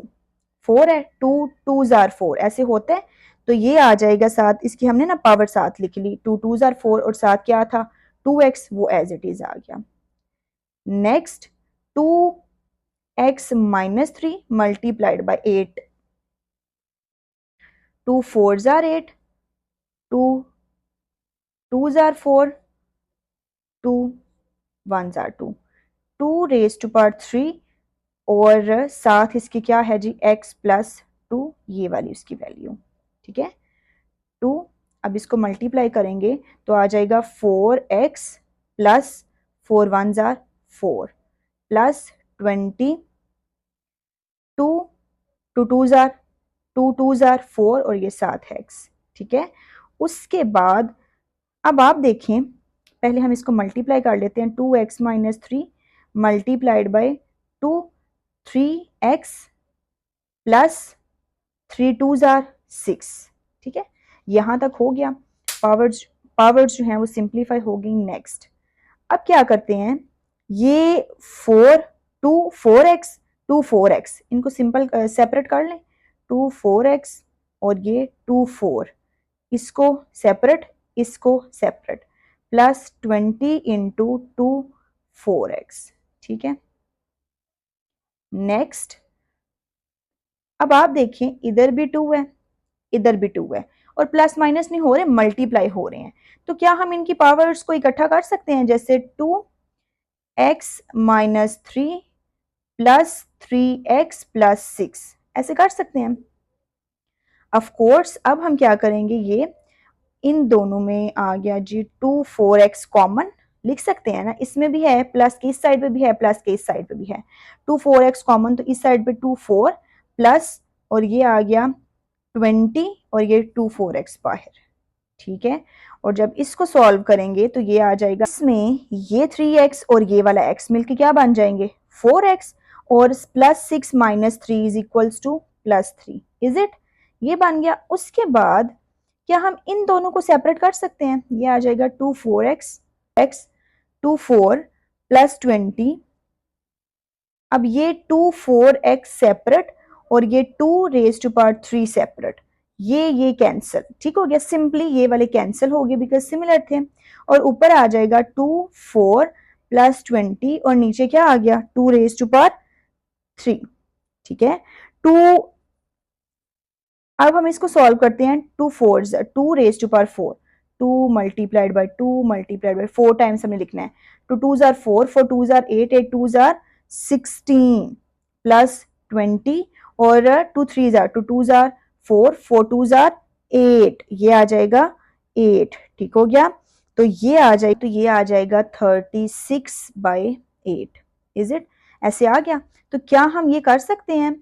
4 है, 2 2s are 4 ऐसे होता है तो ये आ जाएगा साथ इसकी हमने ना पावर साथ लिख ली 2 2s are 4 और साथ क्या था 2x वो एज इट इज आ गया। Next 2x minus 3 multiplied by 8, 2 4s are 8, 2 2s are 4, 2 1s are 2, 2 raised to power 3 और साथ इसकी क्या है जी x plus 2 ये वाली उसकी वैल्यू, ठीक है 2। अब इसको मल्टीप्लाई करेंगे तो आ जाएगा 4x plus 4 1s are 4 plus 20, 2 2 2s are 2 2s are 4 और ये 7 है x, ठीक है। उसके बाद अब आप देखें पहले हम इसको मल्टीप्लाई कर लेते हैं 2x minus 3 multiplied by 2 3x plus 3 2s are 6, ठीक है यहाँ तक हो गया। पावर्स जो हैं वो सिंप्लीफाई हो गई। नेक्स्ट अब क्या करते हैं ये 4 2 4x 2 4x इनको सिंपल सेपरेट कर लें 2 4x और ये 2 4 इसको सेपरेट प्लस 20 इंटू 2 4x, ठीक है। नेक्स्ट अब आप देखें इधर भी 2 है इधर भी 2 है और प्लस माइनस नहीं हो रहे मल्टीप्लाई हो रहे हैं तो क्या हम इनकी पावर्स को इकट्ठा कर सकते हैं जैसे 2x minus 3 plus 3x plus 6 ऐसे कर सकते हैं। ऑफ कोर्स अब हम क्या करेंगे ये इन दोनों में आ गया जी 2 4x कॉमन लिख सकते हैं ना इसमें भी है प्लस के इस साइड पे भी है प्लस के इस साइड पे भी है 2 4x कॉमन तो इस साइड पे 2 4 प्लस और ये आ गया 20 और ये 2 4x बाहर, ठीक है। और जब इसको सॉल्व करेंगे तो ये आ जाएगा इसमें ये 3x और ये वाला x मिलके क्या बन जाएंगे 4x और plus 6 minus 3 is equals two plus 3 is it ये बन गया। उसके बाद क्या हम इन दोनों को सेपरेट कर सकते हैं ये आ जाएगा 2 4x x 2 4 प्लस 20 अब ये 2 4x सेपरेट और ये 2 रेज टू पावर 3 सेपरेट ये कैंसिल, ठीक हो गया सिंपली ये वाले कैंसिल हो गए बिकॉज सिमिलर थे और ऊपर आ जाएगा 2 4 प्लस 20 और नीचे क्या आ गया 2 रेज टू पावर 3, ठीक है। 2 अब हम इसको सॉल्व करते हैं 2 4s 2 raise to power 4 2 multiplied by 2 multiplied by 4 times हमें लिखना है 2 2s are 4 4 2s are 8 8 2s are 16 plus 20 और 2 3s are 2 2s are 4 4 2s are 8 ये आ जाएगा 8, ठीक हो गया तो ये आ जाएगा 36 बाय 8 इज इट ऐसे आ गया। तो क्या हम ये कर सकते हैं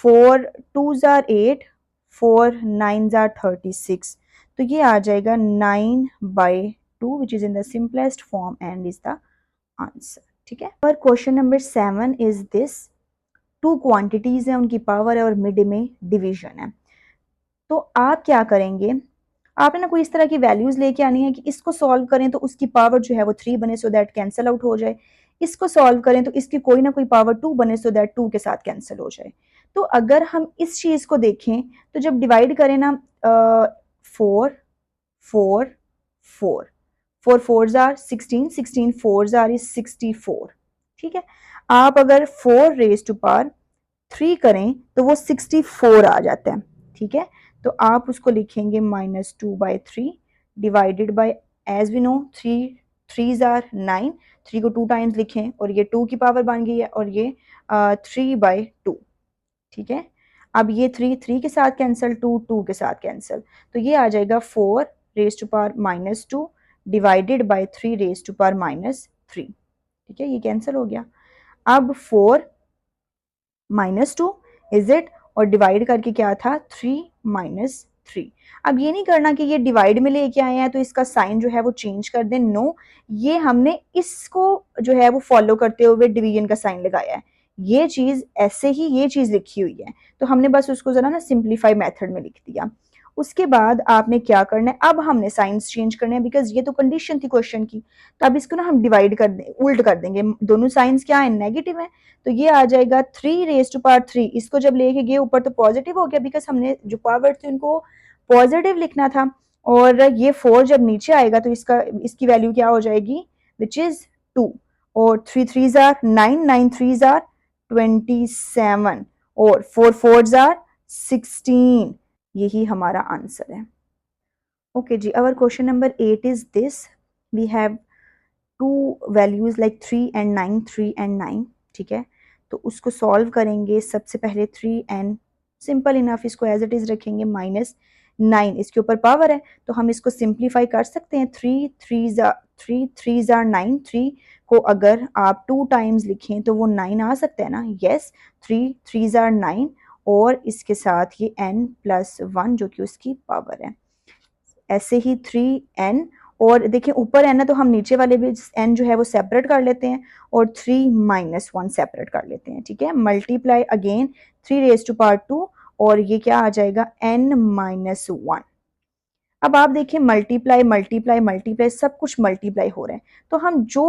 4 2s are 8 4 9s are 36 तो ये आ जाएगा 9 by 2 which is in the simplest form and is the answer, ठीक है। और question number 7 is this 2 quantities है उनकी पावर है और मिड में डिवीजन है तो आप क्या करेंगे आपने ना कोई इस तरह की वैल्यूज लेके आनी है कि इसको सॉल्व करें तो उसकी पावर जो है वो 3 बने सो दैट कैंसिल आउट हो जाए इसको सॉल्व करें तो इसकी कोई ना कोई पावर 2 बने सो दैट 2 के साथ कैंसिल हो जाए। तो अगर हम इस चीज को देखें तो जब डिवाइड करें ना 4 4 4 4 4s are 16 16 4s are is 64, ठीक है। आप अगर 4 रेज टू पावर 3 करें तो वो 64 आ जाता है, ठीक है। तो आप उसको लिखेंगे -2 by 3 divided by as we know 3 3s are 9 3 को 2 टाइम्स लिखें और ये 2 की पावर बन गई है और ये 3 बाई 2, ठीक है। अब ये 3 3 के साथ कैंसिल 2 2 के साथ कैंसिल तो ये आ जाएगा 4 raise to power -2 divided by 3 raise to power -3, ठीक है ये कैंसिल हो गया। अब 4 -2 इज इट और डिवाइड करके क्या था 3 - 3। अब ये नहीं करना कि ये डिवाइड में लेके आए हैं तो इसका साइन जो है वो चेंज कर दें, नो, ये हमने इसको जो है वो फॉलो करते हुए डिवीजन का साइन लगाया है। ये चीज ऐसे ही ये चीज लिखी हुई है, तो हमने बस उसको जरा ना सिंप्लीफाई मेथड में लिख दिया। उसके बाद आपने क्या करना है, अब हमने साइंस चेंज करने हैं, बिकॉज ये तो कंडीशन थी क्वेश्चन की। तो अब इसको ना हम डिवाइड कर दें, उल्ट कर देंगे, दोनों साइंस क्या है, नेगेटिव है, तो ये आ जाएगा 3 रेज़ टू पावर 3। इसको जब लेके गए ऊपर तो पॉजिटिव हो गया, बिकॉज हमने जो पावर थी उनको पॉजिटिव लिखना था। और ये 4 जब नीचे आएगा तो इसकी वैल्यू क्या हो जाएगी, विच इज 2। और 3 3 9, 9 3 27, और 4 4 16। यही हमारा आंसर है। ओके जी, our question number 8 is this. We have two values like 3 and 9, 3 and 9, ठीक है। तो उसको सॉल्व करेंगे। सबसे पहले 3n, सिंपल इनफ, इसको एज इट इज रखेंगे, -9, इसके ऊपर पावर है तो हम इसको सिंप्लीफाई कर सकते हैं। 3 3 को अगर आप 2 टाइम्स लिखें तो वो 9 आ सकता है ना, यस। 3 3 और इसके साथ ये n+1 जो कि उसकी पावर है। ऐसे ही 3n, और देखिए ऊपर n है तो हम नीचे वाले भी n जो है वो सेपरेट कर लेते हैं और 3 - 1 सेपरेट कर लेते हैं, ठीक है। Multiply again 3 raised to power 2, और ये क्या आ जाएगा, n-1। अब आप देखिए मल्टीप्लाई मल्टीप्लाई मल्टीप्लाई सब कुछ मल्टीप्लाई हो रहे हैं, तो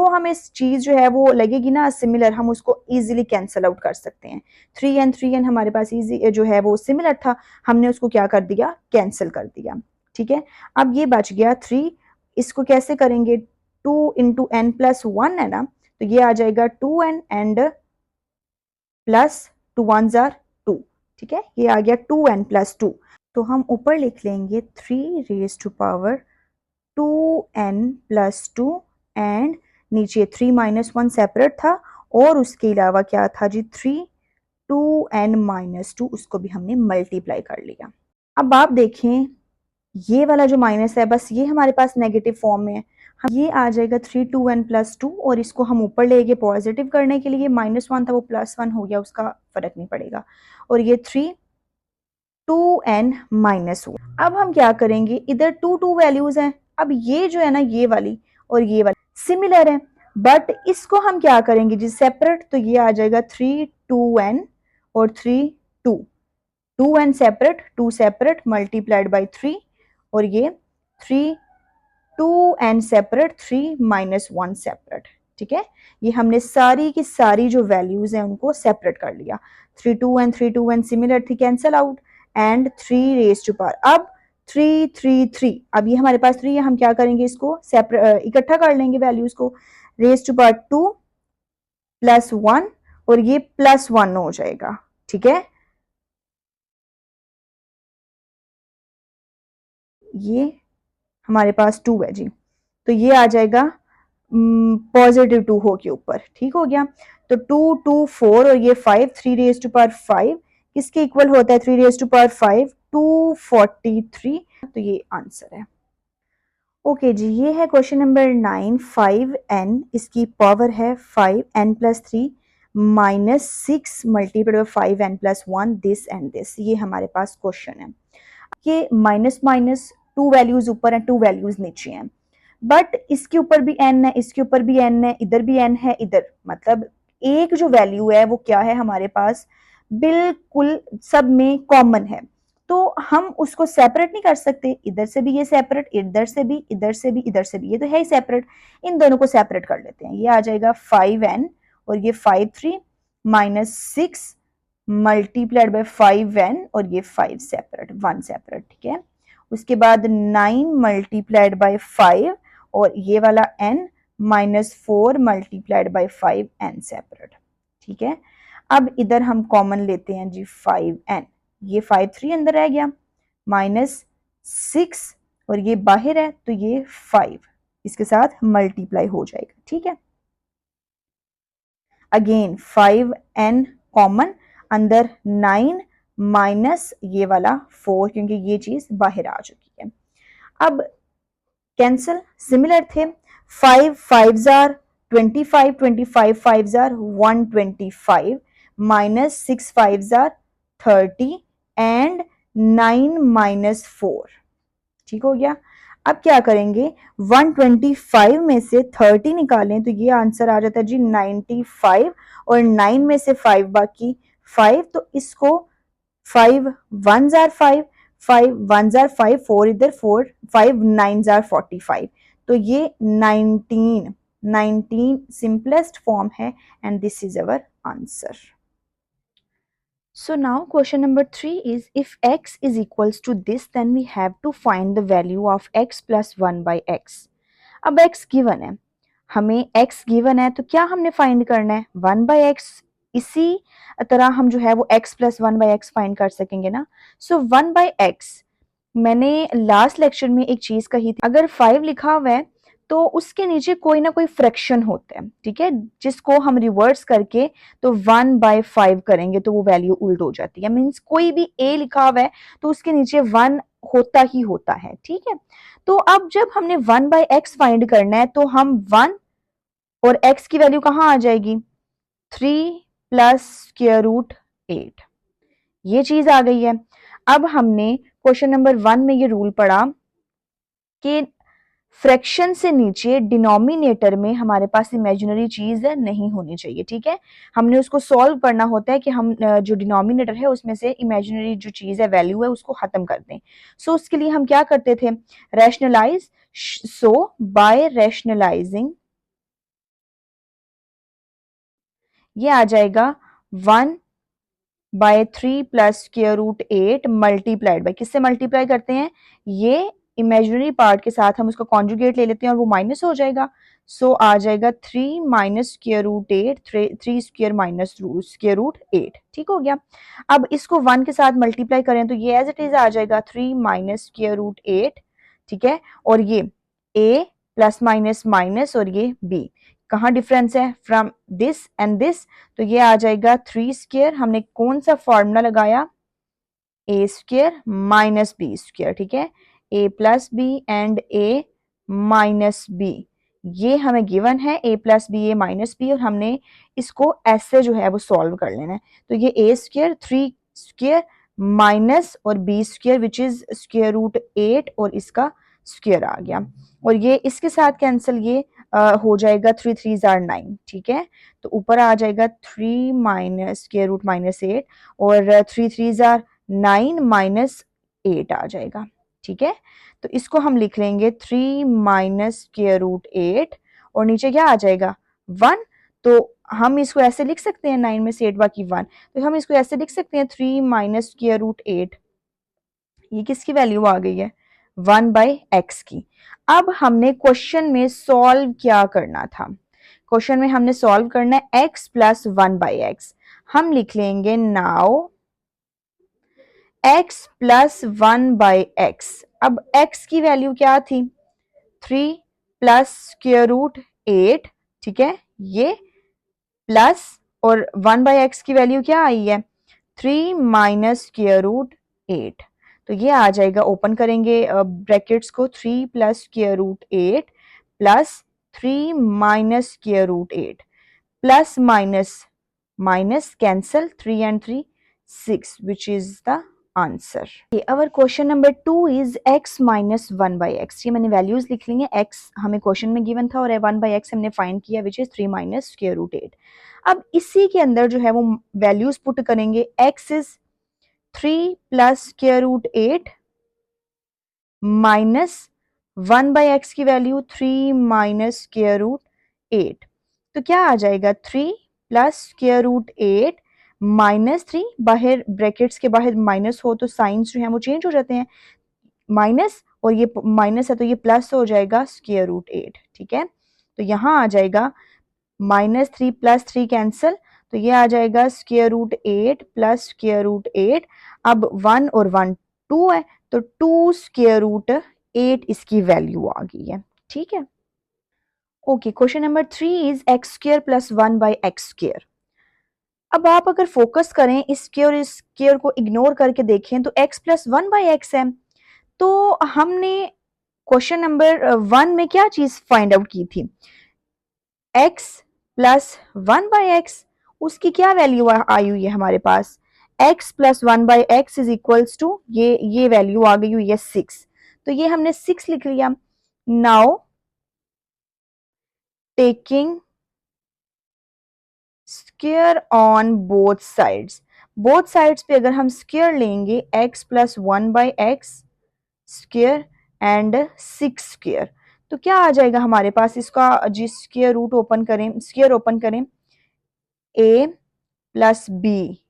हमें इस चीज जो है वो लगेगी ना सिमिलर, हम उसको इजीली कैंसिल आउट कर सकते हैं। 3n हमारे पास इजी जो है वो सिमिलर था, हमने उसको क्या कर दिया, कैंसिल कर दिया, ठीक है। अब ये बच गया 3, इसको कैसे करेंगे, 2 × n+1 है ना, तो ये आ जाएगा 2n and plus 2 1s are 2, ठीक है। ये आ गया 2n+2। तो हम ऊपर लिख लेंगे 3 raised to power 2n+2, and नीचे 3 - 1 सेपरेट था, और उसके अलावा क्या था जी, 2n-2, उसको भी हमने मल्टीप्लाई कर लिया। अब आप देखें ये वाला जो माइनस है बस ये हमारे पास नेगेटिव फॉर्म में है, ये आ जाएगा 3 2n+2, और इसको हम ऊपर ले गए पॉजिटिव करने के लिए, -1 था वो +1 हो गया, उसका फर्क नहीं पड़ेगा। और ये 3 2n-1। अब हम क्या करेंगे, इधर 2 वैल्यूज हैं, अब ये जो है ना ये वाली और ये वाली सिमिलर है, बट इसको हम क्या करेंगे जी, सेपरेट। तो ये आ जाएगा 3 2n और 2n separate, 2 separate multiplied by 3, और ये 2n सेपरेट, 3 - 1 सेपरेट, ठीक है। ये हमने सारी की सारी जो वैल्यूज हैं उनको सेपरेट कर लिया। 3 2n सिमिलर थी, cancel out, and 3 raised to power, अब 3 अब ये हमारे पास 3 है, हम क्या करेंगे, इसको सेपरेट इकट्ठा कर लेंगे वैल्यूज को, raised to power 2 + 1, और ये +1 हो जाएगा, ठीक है। ये हमारे पास 2 है जी, तो ये आ जाएगा +2 हो के ऊपर, ठीक हो गया। तो 2 2 4 और ये 5, 3 raised to power 5 किसके इक्वल होता है, 3 raised to power 5, 243। तो ये आंसर है। ओके जी, ये है क्वेश्चन नंबर 9। 5n, इसकी पावर है 5n+3 -6 multiplied by 5n+1, this and this, ये हमारे पास क्वेश्चन है। ये माइनस माइनस 2 वैल्यूज ऊपर हैं, 2 वैल्यूज नीचे हैं, बट इसके ऊपर भी n है, इसके ऊपर भी n है, इधर भी n है, इधर, मतलब एक जो वैल्यू है वो क्या है हमारे पास, बिल्कुल सब में कॉमन है, तो हम उसको सेपरेट नहीं कर सकते। इधर से भी ये सेपरेट, इधर से भी, इधर से भी, इधर से भी, ये तो है ही सेपरेट, इन दोनों को सेपरेट कर लेते हैं। ये आ जाएगा 5n और ये 5 3 -6 मल्टीप्लाइड बाय 5n, और ये 5 सेपरेट, 1 सेपरेट, ठीक है। उसके बाद 9 मल्टीप्लाइड बाय 5, और ये वाला n -4 multiplied by 5n separate, ठीक है। अब इधर हम कॉमन लेते हैं जी 5n, ये 5 3 अंदर रह गया, -6 और ये बाहर है तो ये 5 इसके साथ मल्टीप्लाई हो जाएगा, ठीक है। अगेन 5n कॉमन, अंदर 9 माइनस ये वाला 4, क्योंकि ये चीज बाहर आ चुकी है। अब कैंसिल, सिमिलर थे, 5 5s are 25, 25 5s are 125, -6 5s are 30, and 9 minus 4। ठीक हो गया। अब क्या करेंगे, 125 में से 30 निकालें तो ये आंसर आ जाता है जी 95, और 9 में से 5 बाकी 5, तो इसको 5 1 जार 5, 5 1 जार 5, 4 इधर 4, 5 9 जार 45, तो ये 19 सिंपलेस्ट फॉर्म है and this is our answer. So now question number 3 is, if x is equals to this, then we have to find the value of x plus 1 by x. अब x given है, हमें x given है तो क्या हमने find करना है, 1 by x। इसी तरह हम जो है वो x plus 1 by x find कर सकेंगे ना। So 1 by x, मैंने लास्ट लेक्चर में एक चीज कही थी, अगर 5 लिखा हुआ है तो उसके नीचे कोई ना कोई फ्रैक्शन होता है, ठीक है, जिसको हम रिवर्स करके तो 1 बाय 5 करेंगे तो वो वैल्यू उल्ट हो जाती है। मींस कोई भी a लिखा हुआ है तो उसके नीचे 1 होता ही होता है, ठीक है। तो अब जब हमने 1 बाय x फाइंड करना है तो हम 1 और x की वैल्यू कहाँ आ जाएगी, 3 प्लस स्क्वायर रूट 8, ये चीज आ गई है। अब हमने क्वेश्चन नंबर 1 में ये रूल पढ़ा कि फ्रैक्शन से नीचे डिनोमिनेटर में हमारे पास इमेजिनरी चीज नहीं होनी चाहिए, ठीक है। हमने उसको सॉल्व करना होता है कि हम जो डिनोमिनेटर है उसमें से इमेजिनरी जो चीज है, वैल्यू है, उसको खत्म कर दें। सो उसके लिए हम क्या करते थे, रैशनलाइज। सो बाय रैशनलाइजिंग ये आ जाएगा 1 by 3 plus square root 8 multiplied by, किससे मल्टीप्लाई करते हैं, ये इमेजिनरी पार्ट के साथ हम उसका कॉन्जुगेट ले लेते हैं और वो माइनस हो जाएगा। सो आ जाएगा 3 minus square root 8, 3 square minus square root 8, ठीक हो गया। अब इसको 1 के साथ मल्टीप्लाई करें तो ये एज इट इज आ जाएगा 3 माइनस स्क्वायर रूट 8, ठीक है। और ये a प्लस माइनस माइनस और ये b, कहाँ डिफरेंस है, फ्रॉम दिस एंड दिस, तो ये आ जाएगा 3 स्क्वायर, हमने कौन सा फॉर्मूला लगाया, a square minus B square, ठीक है, a plus b and a minus b, ये हमें गिवन है a plus B A minus b, और हमने इसको ऐसे जो है वो सॉल्व कर लेना है। तो ये ए स्क्वायर 3 स्क्वायर माइनस और B square which is square root 8 और इसका स्क्वायर आ गया, और ये इसके साथ कैंसिल, ये हो जाएगा 3 3 जार 9, ठीक है। तो ऊपर आ जाएगा 3 माइनस स्क्वायर रूट माइनस 8 और 3 3 जार 9 माइनस 8 आ जाएगा, ठीक है। तो इसको हम लिख लेंगे 3 माइनस स्क्वायर रूट 8 और नीचे क्या आ जाएगा 1। तो हम इसको ऐसे लिख सकते हैं, 9 में से 8 बाकी 1, तो हम इसको ऐसे लिख सकते हैं 3 माइनस स्क्वायर रूट 8, ये किसकी वैल्यू आ गई है, 1 बाय x की। अब हमने क्वेश्चन में सॉल्व क्या करना था, क्वेश्चन में हमने सॉल्व करना है x प्लस 1 बाई एक्स। हम लिख लेंगे now x plus 1 by x. अब x की वैल्यू क्या थी, 3 प्लस स्क्वायर रूट 8, ठीक है, ये प्लस, और 1 बाई एक्स की वैल्यू क्या आई है, 3 माइनस स्क्वायर रूट 8, तो ये आ जाएगा, ओपन करेंगे ब्रैकेट्स को, 3 plus square root 8 plus 3 minus square root 8, plus minus minus cancel, 3 and 3 6, which is the answer. Our question number 2 is x minus 1 by x. ये मैंने वैल्यूज लिख ली हैं, x हमें क्वेश्चन में गिवन था और 1 बाई एक्स हमने फाइंड किया which is 3 minus square root 8। अब इसी के अंदर जो है वो वैल्यूज पुट करेंगे, x is 3 plus square root 8 minus 1 by x की वैल्यू 3 माइनस स्क्वायर रूट 8, तो क्या आ जाएगा 3 प्लस स्क्वायर रूट 8 माइनस 3, बाहर ब्रैकेट्स के बाहर माइनस हो तो साइंस जो है वो चेंज हो जाते हैं, माइनस और ये माइनस है तो ये प्लस हो जाएगा स्क्वायर रूट 8, ठीक है। तो यहाँ आ जाएगा माइनस 3 प्लस 3 कैंसल, तो ये आ जाएगा square root 8 plus square root 8। अब 1 और 1 2 है तो 2 स्क्वायर रूट 8 इसकी वैल्यू आ गई है, ठीक है। Okay, question number 3 is x square plus 1 by x square. अब आप अगर फोकस करें इस स्क्वायर को इग्नोर करके देखें तो x प्लस 1 बाई एक्स है, तो हमने क्वेश्चन नंबर 1 में क्या चीज फाइंड आउट की थी, x प्लस 1 बाई एक्स, उसकी क्या वैल्यू आई हुई है हमारे पास, x plus 1/x is equals to ये वैल्यू आ गई हुई है 6, तो ये हमने 6 लिख लिया। Now taking square on both sides पे अगर हम स्क्वायर लेंगे x plus 1/x square and 6 square, तो क्या आ जाएगा हमारे पास, इसका जी स्क्वायर रूट ओपन करें, स्क्वायर ओपन करें, a plus b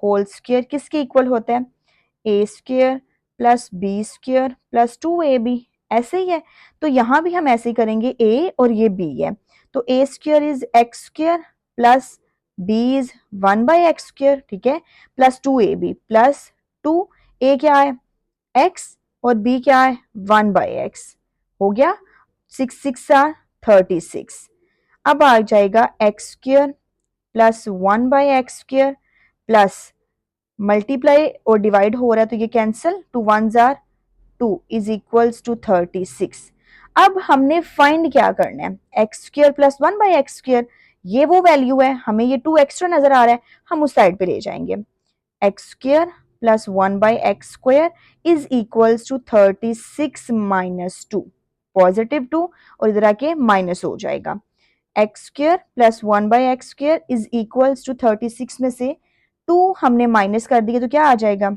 whole square किसके इक्वल होता है, a square plus B square plus 2ab, ऐसे ही है। तो यहां भी हम ऐसे ही करेंगे, a और ये b है, तो a square is x square plus b is 1/x square, ठीक है, प्लस 2ab प्लस 2, a क्या है x और b क्या है 1/x, हो गया 6 6 आर 36। अब आ जाएगा x square plus 1/x square plus multiply और डिवाइड हो रहा है तो ये cancel, 2 1 are 2 is equals to 36। अब हमने फाइंड क्या करना है, x square plus 1/x square, ये वो वैल्यू है, हमें ये 2 एक्स्ट्रा नजर आ रहा है, हम उस साइड पे ले जाएंगे, x square plus 1/x square is equals to 36 minus 2, positive 2 और इधर आके माइनस हो जाएगा, x square plus 1/x square is equals to 36 में से 2 हमने माइनस कर दिया तो क्या आ जाएगा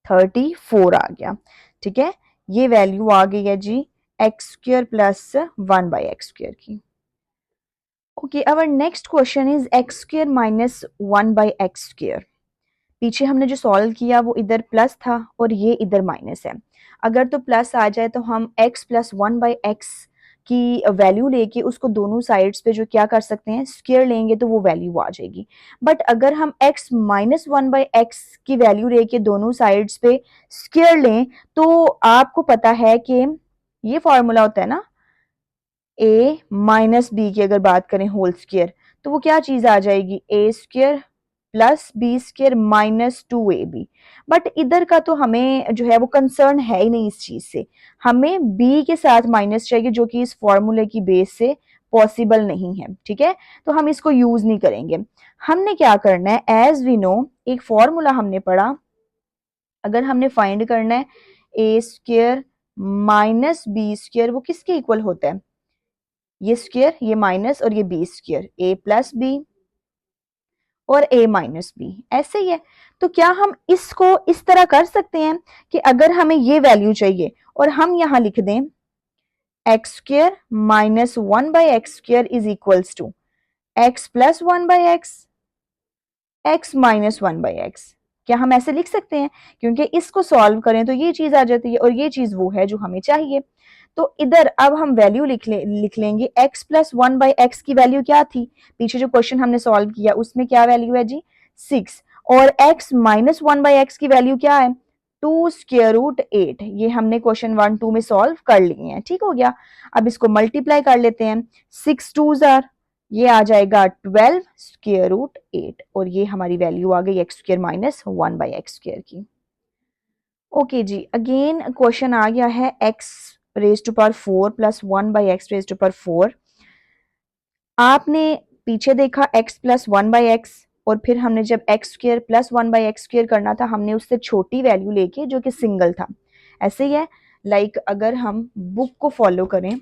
34 आ गया, ठीक है, ये वैल्यू आ गई है जी x square plus 1/x square की। Okay, our next question is x square minus 1/x square. पीछे हमने जो सॉल्व किया वो इधर प्लस था और ये इधर माइनस है, अगर तो प्लस आ जाए तो हम x प्लस 1/x की वैल्यू लेके उसको दोनों साइड्स पे जो क्या कर सकते हैं स्क्वायर लेंगे तो वो वैल्यू आ जाएगी। बट अगर हम x माइनस 1/x की वैल्यू लेके दोनों साइड्स पे स्क्वायर लें तो आपको पता है कि ये फॉर्मूला होता है ना, a माइनस बी की अगर बात करें होल स्क्वायर तो वो क्या चीज आ जाएगी a square plus B square minus 2ab। But इधर का तो हमें जो है वो कंसर्न है ही नहीं इस चीज से, हमें b के साथ माइनस चाहिए जो कि इस फॉर्मूले की बेस से पॉसिबल नहीं है, ठीक है, तो हम इसको यूज नहीं करेंगे। हमने क्या करना है, एज वी नो एक फॉर्मूला हमने पढ़ा, अगर हमने फाइंड करना है a square minus B square वो किसके इक्वल होता है, ये स्क्वायर ये माइनस और ये बी स्क्वायर, ए प्लस बी और a माइनस बी, ऐसे ही है। तो क्या हम इसको इस तरह कर सकते हैं कि अगर हमें ये वैल्यू चाहिए और हम यहां लिख दें x square minus 1/x square is equals to x plus 1/x x minus 1/x, क्या हम ऐसे लिख सकते हैं, क्योंकि इसको सॉल्व करें तो ये चीज आ जाती है और ये चीज वो है जो हमें चाहिए। तो इधर अब हम वैल्यू लिख लेंगे, x प्लस 1/x की वैल्यू क्या थी, पीछे जो क्वेश्चन हमने सॉल्व किया उसमें क्या वैल्यू है जी 6, और x माइनस 1/x की वैल्यू क्या है 2 स्क्वायर रूट 8, ये हमने क्वेश्चन 1 2 में सॉल्व कर लिए हैं, ठीक हो गया। अब इसको मल्टीप्लाई कर लेते हैं, 6 2 आर, ये आ जाएगा 12 स्क्वायर रूट 8 और ये हमारी वैल्यू आ गई x square minus 1/x square की। ओके जी, अगेन क्वेश्चन आ गया है x raise to power 4 plus 1/x raise to power 4। आपने पीछे देखा x प्लस 1/x और फिर हमने जब x square plus 1/x square करना था हमने उससे छोटी वैल्यू लेके जो कि सिंगल था, ऐसे ही है। लाइक अगर हम बुक को फॉलो करें,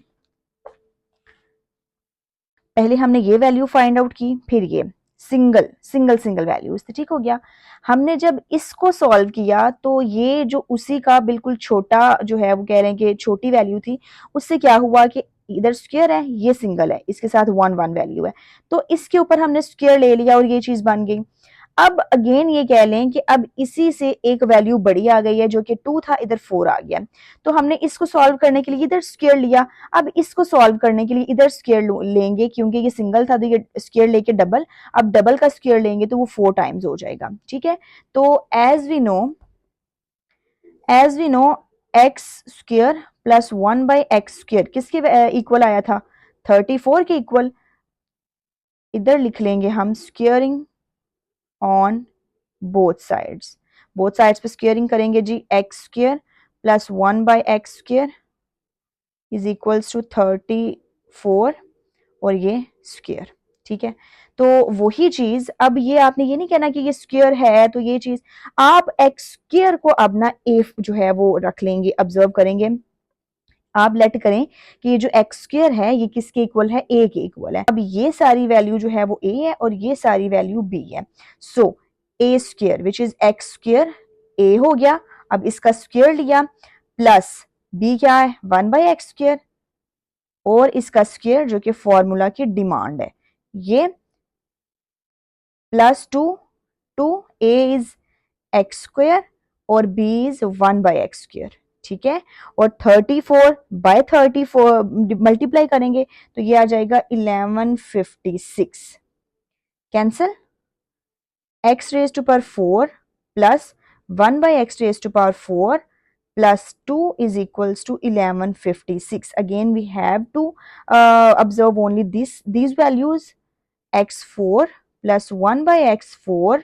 पहले हमने ये वैल्यू फाइंड आउट की फिर ये सिंगल वैल्यूज थी, ठीक हो गया। हमने जब इसको सॉल्व किया तो ये जो उसी का बिल्कुल छोटा जो है वो कह रहे हैं कि छोटी वैल्यू थी, उससे क्या हुआ कि इधर स्क्वायर है ये सिंगल है इसके साथ 1 1 वैल्यू है, तो इसके ऊपर हमने स्क्वायर ले लिया और ये चीज बन गई। अब अगेन ये कह लें कि अब इसी से एक वैल्यू बड़ी आ गई है जो कि 2 था, इधर 4 आ गया, तो हमने इसको सॉल्व करने के लिए इधर स्क्वायर लिया, अब इसको सॉल्व करने के लिए इधर स्क्वायर लेंगे क्योंकि ये सिंगल था तो ये स्क्वायर लेके डबल, अब डबल का स्क्वायर लेंगे तो वो 4 टाइम्स हो जाएगा, ठीक है। तो as we know x square plus 1/x square किसके इक्वल आया था 34 के इक्वल, इधर लिख लेंगे हम स्क्वायरिंग ऑन बोथ साइड्स पे स्क्वेयरिंग करेंगे जी, x square plus 1/x square is equals to 34 और ये स्क्वेयर, ठीक है। तो वही चीज, अब ये आपने ये नहीं कहना कि ये स्क्वायर है तो ये चीज, आप एक्स स्क्वायर को अब ना ए जो है वो रख लेंगे, ऑब्जर्व करेंगे। आप लेट करें कि ये जो एक्स स्क्वायर है ये किसके इक्वल है, ए के इक्वल है। अब ये सारी वैल्यू जो है वो ए है और ये सारी वैल्यू बी है। So a square which is x square, a हो गया। अब इसका स्क्वायर लिया, प्लस बी क्या है, 1/x स्क्वायर, और इसका स्क्वायर जो कि फॉर्मूला की डिमांड है, ये +2 two A is x square और b इज 1/x स्क्वायर। ठीक है। और 34/34 मल्टीप्लाई करेंगे तो ये आ जाएगा 1156। Cancel, x raise to power 4 plus 1/x raise to power 4 plus 2 is equals to 1156. Again we have to observe only these values. x4 plus 1/x4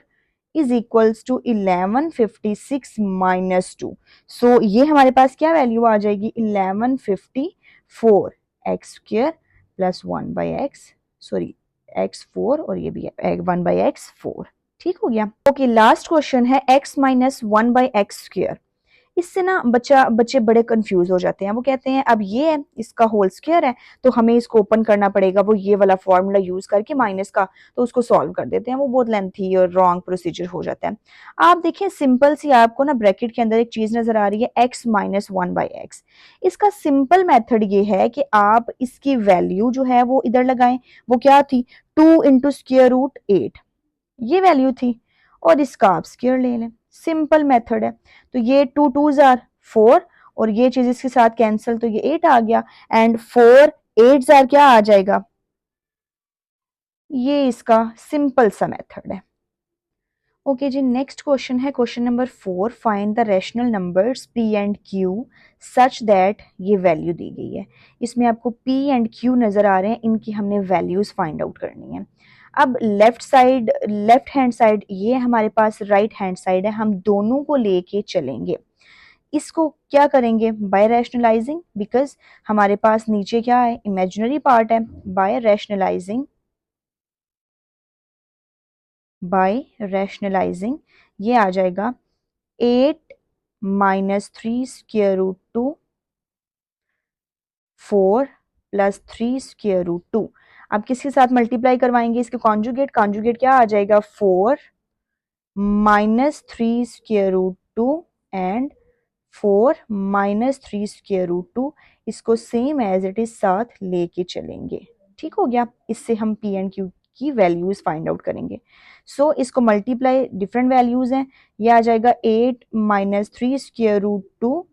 is equals to 1156 minus 2. So ये हमारे पास क्या value आ जाएगी, 1154 x square plus 1/x, sorry x4 और ये भी है 1/x4। ठीक हो गया। ओके, लास्ट क्वेश्चन है x माइनस 1/x स्क्वायर। इससे ना बच्चे बड़े कंफ्यूज हो जाते हैं। वो कहते हैं अब ये है इसका होल स्क्वायर है तो हमें इसको ओपन करना पड़ेगा, वो ये वाला फॉर्मूला यूज करके माइनस का, तो उसको सॉल्व कर देते हैं। वो बहुत लेंथी और रॉन्ग प्रोसीजर हो जाता है। आप देखिए सिंपल सी, आपको ना ब्रैकेट के अंदर एक चीज नजर आ रही है x माइनस 1/x। इसका सिंपल मेथड ये है कि आप इसकी वैल्यू जो है वो इधर लगाएं। वो क्या थी, 2 इंटू स्क्वायर रूट 8, ये वैल्यू थी, और इसका आप स्क्वायर ले लें। सिंपल मेथड है। तो ये 2 2s आर 4 और ये चीज इसके साथ कैंसिल, तो ये 8 आ गया, एंड 4 8s आर क्या आ जाएगा, ये इसका सिंपल सा मेथड है। ओके जी, नेक्स्ट क्वेश्चन है question number 4। Find the rational numbers p एंड q सच दैट, ये वैल्यू दी गई है। इसमें आपको p एंड q नजर आ रहे हैं, इनकी हमने वैल्यूज फाइंड आउट करनी है। अब लेफ्ट हैंड साइड ये हमारे पास राइट हैंड साइड है, हम दोनों को लेके चलेंगे। इसको क्या करेंगे, बाय रैशनलाइजिंग, बिकॉज हमारे पास नीचे क्या है, इमेजिनरी पार्ट है। बाय रैशनलाइजिंग ये आ जाएगा 8 minus 3 square root 2, 4 plus 3 square root 2। अब किसके साथ मल्टीप्लाई करवाएंगे, इसके कॉन्जुगेट। कॉन्जुगेट क्या आ जाएगा, 4 minus 3 square root 2 and 4 minus 3 square root 2। इसको सेम एज इट इज साथ लेके चलेंगे। ठीक हो गया। इससे हम पी एंड क्यू की वैल्यूज फाइंड आउट करेंगे। सो इसको मल्टीप्लाई, डिफरेंट वैल्यूज हैं, ये आ जाएगा 8 minus 3 square root 2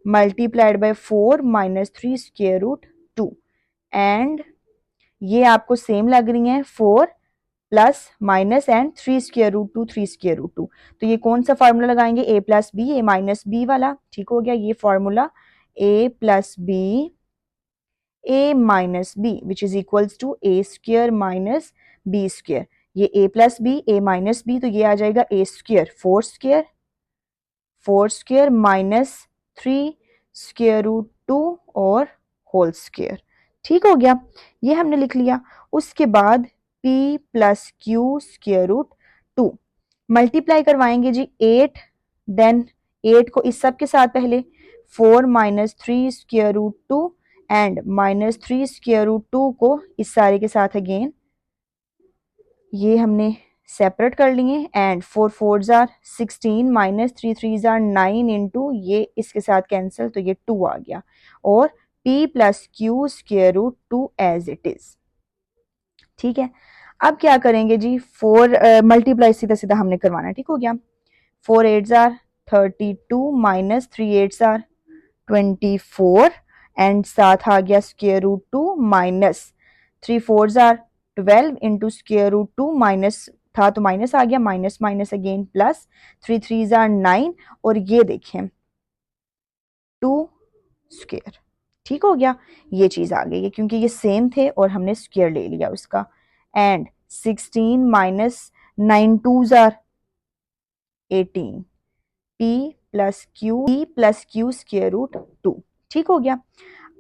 multiplied by 4 minus 3 square root 2, and ये आपको सेम लग रही है, 4 plus minus and 3 square root 2 3 square root 2। तो ये कौन सा फार्मूला लगाएंगे, a plus B, A minus B वाला। ठीक हो गया, ये formula a plus B, A minus B which is equals to A square minus B square. ये a plus B, A minus B, तो ये आ जाएगा a square 4 square minus 3 square root 2 और होल स्क्वायर। ठीक हो गया, ये हमने लिख लिया। उसके बाद p plus q square root 2 multiply करवाएंगे जी 8, देन 8 को इस सब के साथ पहले, 4 minus 3 square root 2 and minus 3 square root 2 को इस सारे के साथ अगेन ये हमने सेपरेट कर लिए, and 4 4s are 16 minus 3 3s are 9 into ये इसके साथ कैंसिल, तो ये 2 आ गया, और p plus q square root 2 as it is. ठीक है। अब क्या करेंगे जी, 4 मल्टीप्लाई सीधा सीधा हमने करवाना। ठीक हो गया, 4 8s are 32 minus 3 8s are 24 and साथ आ गया square root 2 minus 3 4s are 12 into square root 2 minus था तो माइनस आ गया, minus minus again plus 3 3s are 9, और ये देखें 2 स्क्वायर। ठीक हो गया, ये चीज आ गई है क्योंकि ये सेम थे और हमने स्क्वायर ले लिया उसका, and 16 minus 9 2s are 18, p plus q square root 2। ठीक हो गया।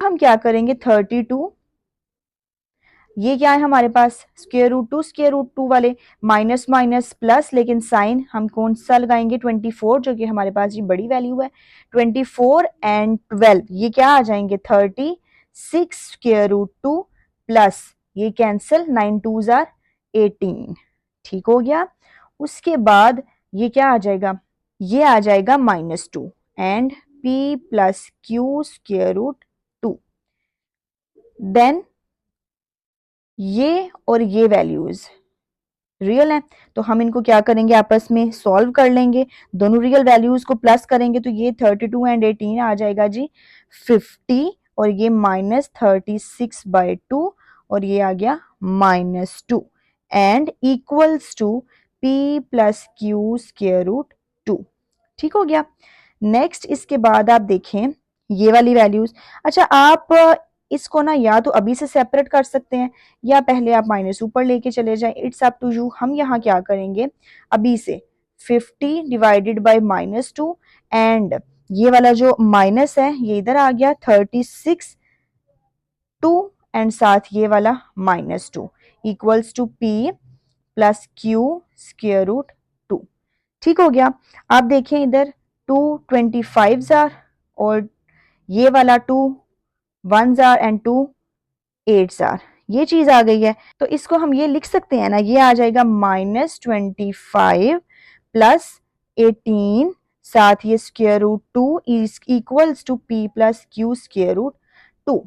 हम क्या करेंगे, 32 ये क्या है हमारे पास स्क्वायर रूट टू वाले माइनस माइनस प्लस, लेकिन साइन हम कौन सा लगाएंगे 24, जो कि हमारे पास ये बड़ी वैल्यू है। 24 एंड 12 ये क्या आ जाएंगे 36 स्क्वायर रूट टू प्लस ये कैंसिल 9 टू जार 18। ठीक हो गया। उसके बाद ये क्या आ जाएगा, ये आ जाएगा -2 and p plus q square root two. Then ये और ये वैल्यूज रियल है, तो हम इनको क्या करेंगे आपस में सॉल्व कर लेंगे, दोनों रियल वैल्यूज को प्लस करेंगे तो ये 32 एंड 18 आ जाएगा जी 50, और ये -36/2 और ये आ गया -2 and equals to p plus q square root two. ठीक हो गया। नेक्स्ट इसके बाद आप देखें ये वाली वैल्यूज। अच्छा आप इसको ना या तो अभी से सेपरेट कर सकते हैं या पहले आप माइनस ऊपर लेके चले जाएं, इट्स अप टू यू। हम यहाँ क्या करेंगे अभी से 50 डिवाइडेड बाय -2 एंड ये वाला जो माइनस है ये इधर आ गया 36 2 एंड साथ ये वाला -2 equals to p plus q square root two. ठीक हो गया। आप देखें इधर 2 25 जार और ये वाला 2 1 जार एंड 2 8 जार, ये चीज आ गई है। तो इसको हम ये लिख सकते हैं ना, ये आ जाएगा -25 प्लस 18 साथ ये square root 2 is equals to p plus q square root 2।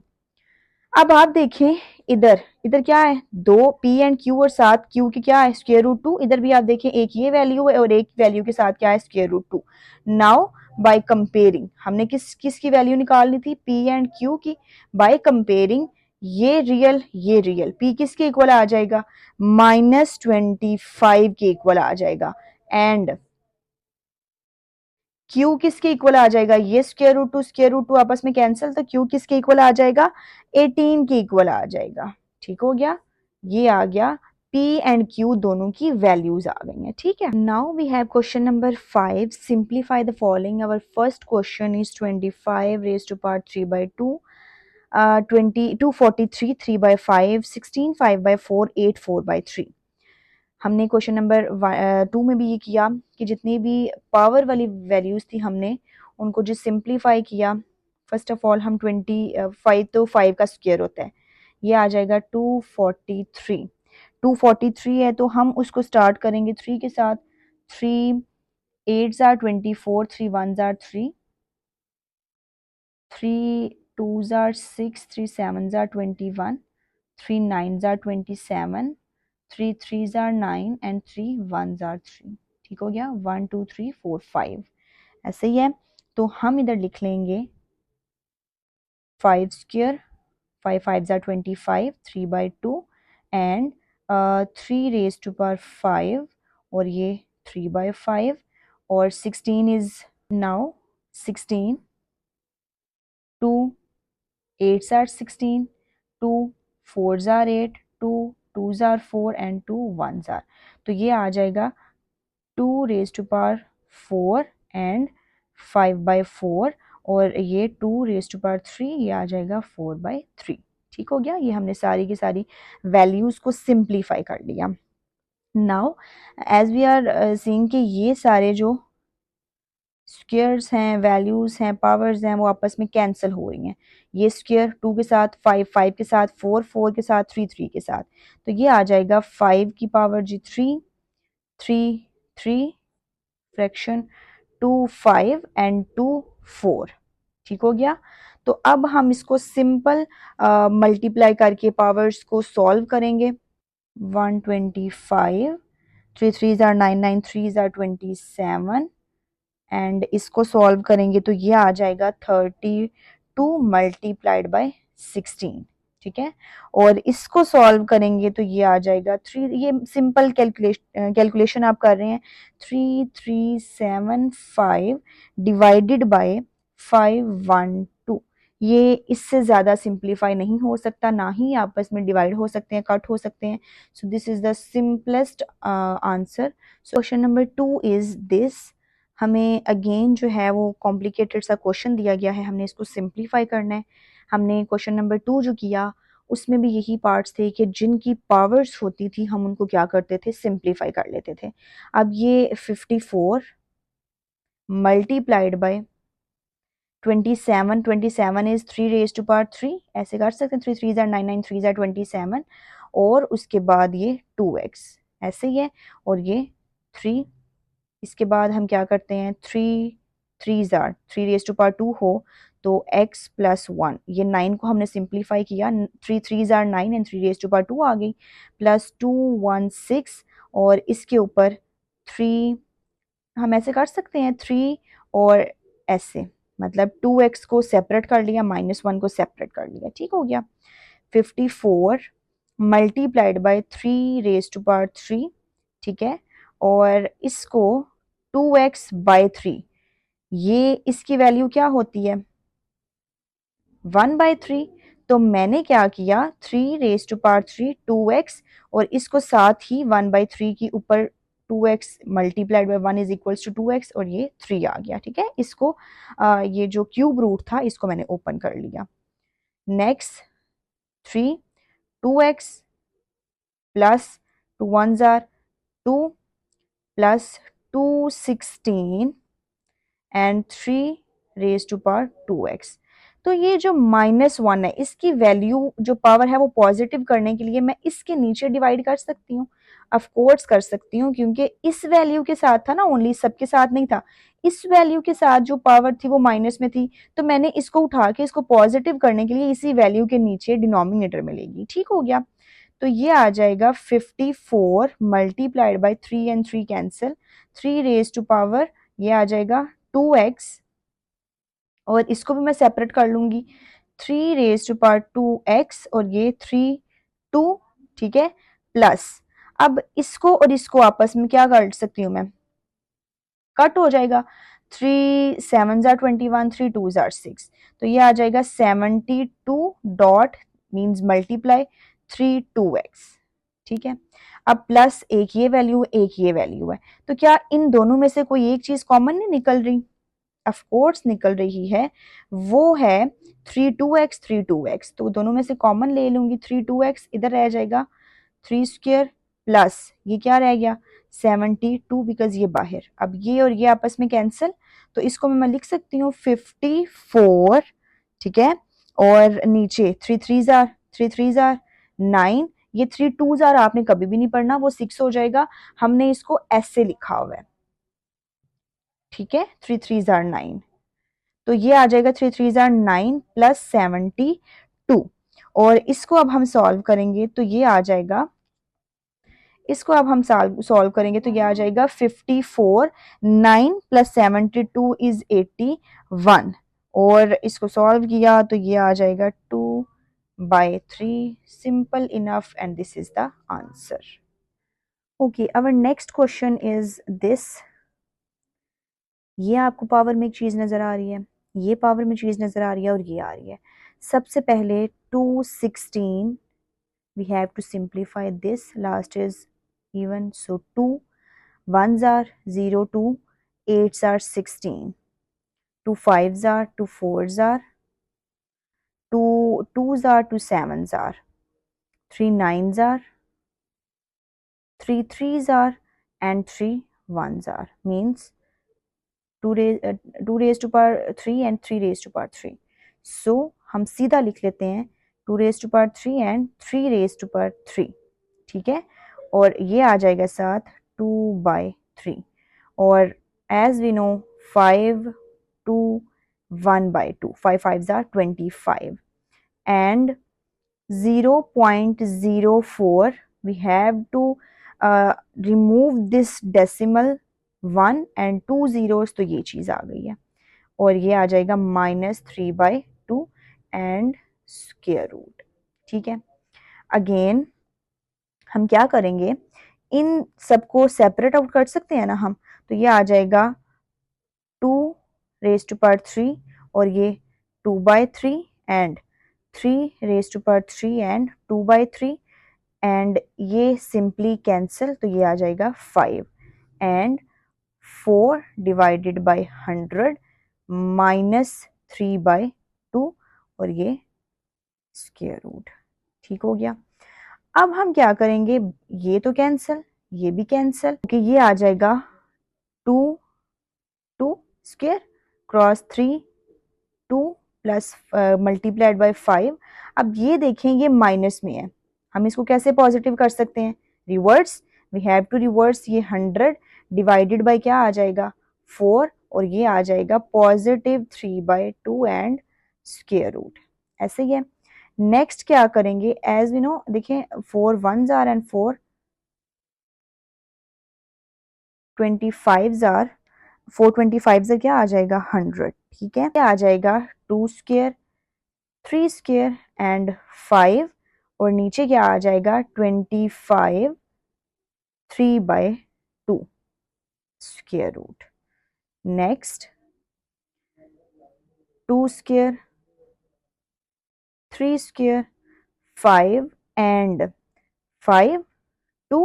अब आप देखें इधर इधर क्या है, दो p एंड q और साथ q की क्या है स्क्वायर रूट 2। इधर भी आप देखें एक ये वैल्यू है और एक वैल्यू के साथ क्या है square root 2। Now by comparing हमने किस की वैल्यू निकालनी थी p एंड q की। बाय कंपेयरिंग ये रियल p किसके इक्वल आ जाएगा -25 के इक्वल आ जाएगा एंड क्यू किसके इक्वल आ जाएगा, ये स्क्वायर रूट टू आपस में कैंसिल, तो क्यू किसके इक्वल आ जाएगा 18 के इक्वल आ जाएगा। ठीक हो गया। ये आ गया p एंड q दोनों की वैल्यूज आ गई हैं। ठीक है। Now we have question number 5, simplify the following. Our first question is 25 raise to power 3/2, 243 3/5, 16 5/4, 8 4/3। हमने क्वेश्चन नंबर 2 में भी ये किया कि जितनी भी पावर वाली वैल्यूज थी हमने उनको जो सिंप्लीफाई किया। फर्स्ट ऑफ ऑल हम 25 तो 5 का स्क्वायर होता है, ये आ जाएगा 243। 243 है तो हम उसको स्टार्ट करेंगे 3 के साथ। 3 8 jar 24, 3 1 jar 3, 3 2 jar 6, 3 7 jar 21, 3 9 jar 27, 3 3 जार 9 एंड 3 1 जार 3। ठीक हो गया। 1 2 3 4 5 ऐसे ही है। तो हम इधर लिख लेंगे 5 स्क्वायर, 5 5 जार 25, 3/2 एंड 3 रेज टू पावर 5 और ये 3/5 और 16 इज नाउ 16, 2 8 जार 16, 2 4 जार 8, 2 2 जार 4 एंड 2 1 जार। तो ये आ जाएगा 2 रेज टू पावर 4 एंड 5/4 और ये 2 रेज टू पावर 3 ये आ जाएगा 4/3। ठीक हो गया। ये हमने सारी की सारी वैल्यूज को सिंप्लीफाई कर लिया। Now as we are seeing कि ये सारे जो स्क्वेयर्स हैं वैल्यूज हैं पावर्स हैं वो आपस में कैंसिल हो रही हैं। ये स्क्वेयर 2 के साथ 5, 5 के साथ 4, 4 के साथ 3, 3 के साथ, तो ये आ जाएगा 5 की पावर जी 3, 3 3 फ्रैक्शन 2 5 एंड 2 4। ठीक हो गया। तो अब हम इसको सिंपल मल्टीप्लाई करके पावर्स को सॉल्व करेंगे। 125, 3 3 आर 9, 9 3 आर 27 एंड इसको सॉल्व करेंगे तो ये आ जाएगा 32 मल्टीप्लाइड बाय 16। ठीक है। और इसको सॉल्व करेंगे तो ये आ जाएगा 3, ये सिंपल कैलकुलेशन आप कर रहे हैं, 3375 डिवाइडेड बाय 512। ये इससे ज़्यादा सिंप्लीफाई नहीं हो सकता, ना ही आपस में डिवाइड हो सकते हैं कट हो सकते हैं। So this is the simplest answer. Question number 2 is this. हमें अगेन जो है वो कॉम्प्लिकेटेड सा क्वेश्चन दिया गया है, हमने इसको सिंप्लीफाई करना है। हमने क्वेश्चन नंबर 2 जो किया उसमें भी यही पार्ट्स थे कि जिनकी पावर्स होती थी हम उनको क्या करते थे, सिंप्लीफाई कर लेते थे। अब ये 54 multiplied by 27, 27 is 3 raise to power 3, ऐसे कर सकते हैं, 3 3 जार 9, 9 3 जार 27, और उसके बाद ये 2x ऐसे ही है, और ये 3, इसके बाद हम क्या करते हैं, 3 3 जार 3 रेज टू पावर 2 हो तो x प्लस 1, ये 9 को हमने सिंप्लीफाई किया, 3 3 जार 9 एंड 3 रेज टू पावर 2 आ गई, प्लस 2 1 6, और इसके ऊपर 3, हम ऐसे कर सकते हैं 3, और ऐसे मतलब 2x को सेपरेट कर लिया, -1 को सेपरेट कर लिया, ठीक हो गया। 54 multiplied by 3 raise to power 3, ठीक है, और इसको 2x बाय 3, ये इसकी वैल्यू क्या होती है, 1/3। तो मैंने क्या किया, 3 रेज टू पावर 3 2x, और इसको साथ ही 1/3 की ऊपर 2x multiplied by 1 is equals to 2x, और ये 3 आ गया, ठीक है। इसको ये जो क्यूब रूट था इसको मैंने ओपन कर लिया। नेक्स्ट 3 2x प्लस 2 1 जार 2 plus 216 and 3 raise to power 2x। तो ये जो -1 है इसकी वैल्यू जो पावर है वो पॉजिटिव करने के लिए मैं इसके नीचे डिवाइड कर सकती हूँ, ऑफ कोर्स कर सकती हूँ, क्योंकि इस वैल्यू के साथ था ना, ओनली सबके साथ नहीं था, इस वैल्यू के साथ जो पावर थी वो माइनस में थी, तो मैंने इसको उठा के इसको पॉजिटिव करने के लिए इसी वैल्यू के नीचे डिनोमिनेटर में लेगी, ठीक हो गया। तो ये आ जाएगा 54 multiplied by 3 and 3 cancel, 3 raise to power, ये आ जाएगा 2x, और इसको भी मैं सेपरेट कर लूंगी, 3 रेज टू पावर 2x, और ये 3 2, ठीक है, प्लस अब इसको और इसको आपस में क्या कर सकती हूँ मैं, कट हो जाएगा, 3 7 जार 21, 3 2 जार 6, तो ये आ जाएगा 72 डॉट मीन्स मल्टीप्लाई 3 2x, ठीक है। अब प्लस एक ये वैल्यू एक ये वैल्यू है, तो क्या इन दोनों में से कोई एक चीज कॉमन नहीं निकल रही, ऑफ कोर्स निकल रही है, वो है 3 2x 3 2x, तो दोनों में से कॉमन ले लूंगी, 3 2x इधर रह जाएगा 3 स्क्वायर, प्लस ये क्या रह गया 72, बिकॉज ये बाहर, अब ये और ये आपस में कैंसिल, तो इसको मैं लिख सकती हूँ 54, ठीक है, और नीचे 3 3 जार 9, ये 3 2 जार आपने कभी भी नहीं पढ़ना, वो 6 हो जाएगा, हमने इसको ऐसे लिखा हुआ है, ठीक है, 3 3 जार 9, तो ये आ जाएगा 3 3 जार 9 प्लस 72, और इसको अब हम सॉल्व करेंगे तो ये आ जाएगा, इसको अब हम सॉल्व करेंगे तो ये आ जाएगा 54, 9 प्लस 72 इज 81, और इसको सॉल्व किया तो ये आ जाएगा 2/3, simple enough, and this is the answer. Okay, our next question is this, ये आपको पावर में एक चीज़ नज़र आ रही है, ये पावर में चीज़ नज़र आ रही है, और ये आ रही है। सबसे पहले 216, we have to simplify this, last is even, so 2 1s are 0, 2 8s are 16, 2 5s are 2 4s are 2 2s are 2 7s are 3 9s are 3 3s are and 3 1s are, means 2 raised to power 3 and 3 raised to power 3, so हम सीधा लिख लेते हैं 2 raised to power 3 and 3 raised to power 3, ठीक है, और ये आ जाएगा साथ 2/3, और as we know 5 2 1/2, 5 5s are 25, and 0.04, we have to remove this decimal 1 and 2 zeros, तो ये चीज़ आ गई है, और ये आ जाएगा -3/2 एंड स्क्वायर रूट, ठीक है। अगेन हम क्या करेंगे, इन सबको सेपरेट आउट कर सकते हैं ना हम, तो ये आ जाएगा 2 रेज टू पावर 3, और ये 2/3 and 3 raise to power 3 and 2/3, and ये सिंपली कैंसिल, तो ये आ जाएगा 5 एंड 4 डिवाइडेड बाय 100 -3/2, और ये स्क्वायर रूट, ठीक हो गया। अब हम क्या करेंगे, ये तो कैंसिल, ये भी कैंसिल, क्योंकि ये आ जाएगा 2 2 square cross 3 2 plus multiplied by 5। अब ये देखें ये माइनस में है, हम इसको कैसे पॉजिटिव कर सकते हैं, reverse, we have to reverse, ये 100 डिवाइडेड बाय क्या आ जाएगा 4, और ये आ जाएगा पॉजिटिव 3/2 एंड स्क्वायर रूट, ऐसे ही है। नेक्स्ट क्या करेंगे, एज वी नो, देखें 4 1s are and 4 25s are, 425 से क्या आ जाएगा 100, ठीक है, क्या आ जाएगा 2 स्क्वायर 3 स्क्वायर एंड 5, और नीचे क्या आ जाएगा 25 3/2 square root. Next 2 square 3 square 5 and 5 2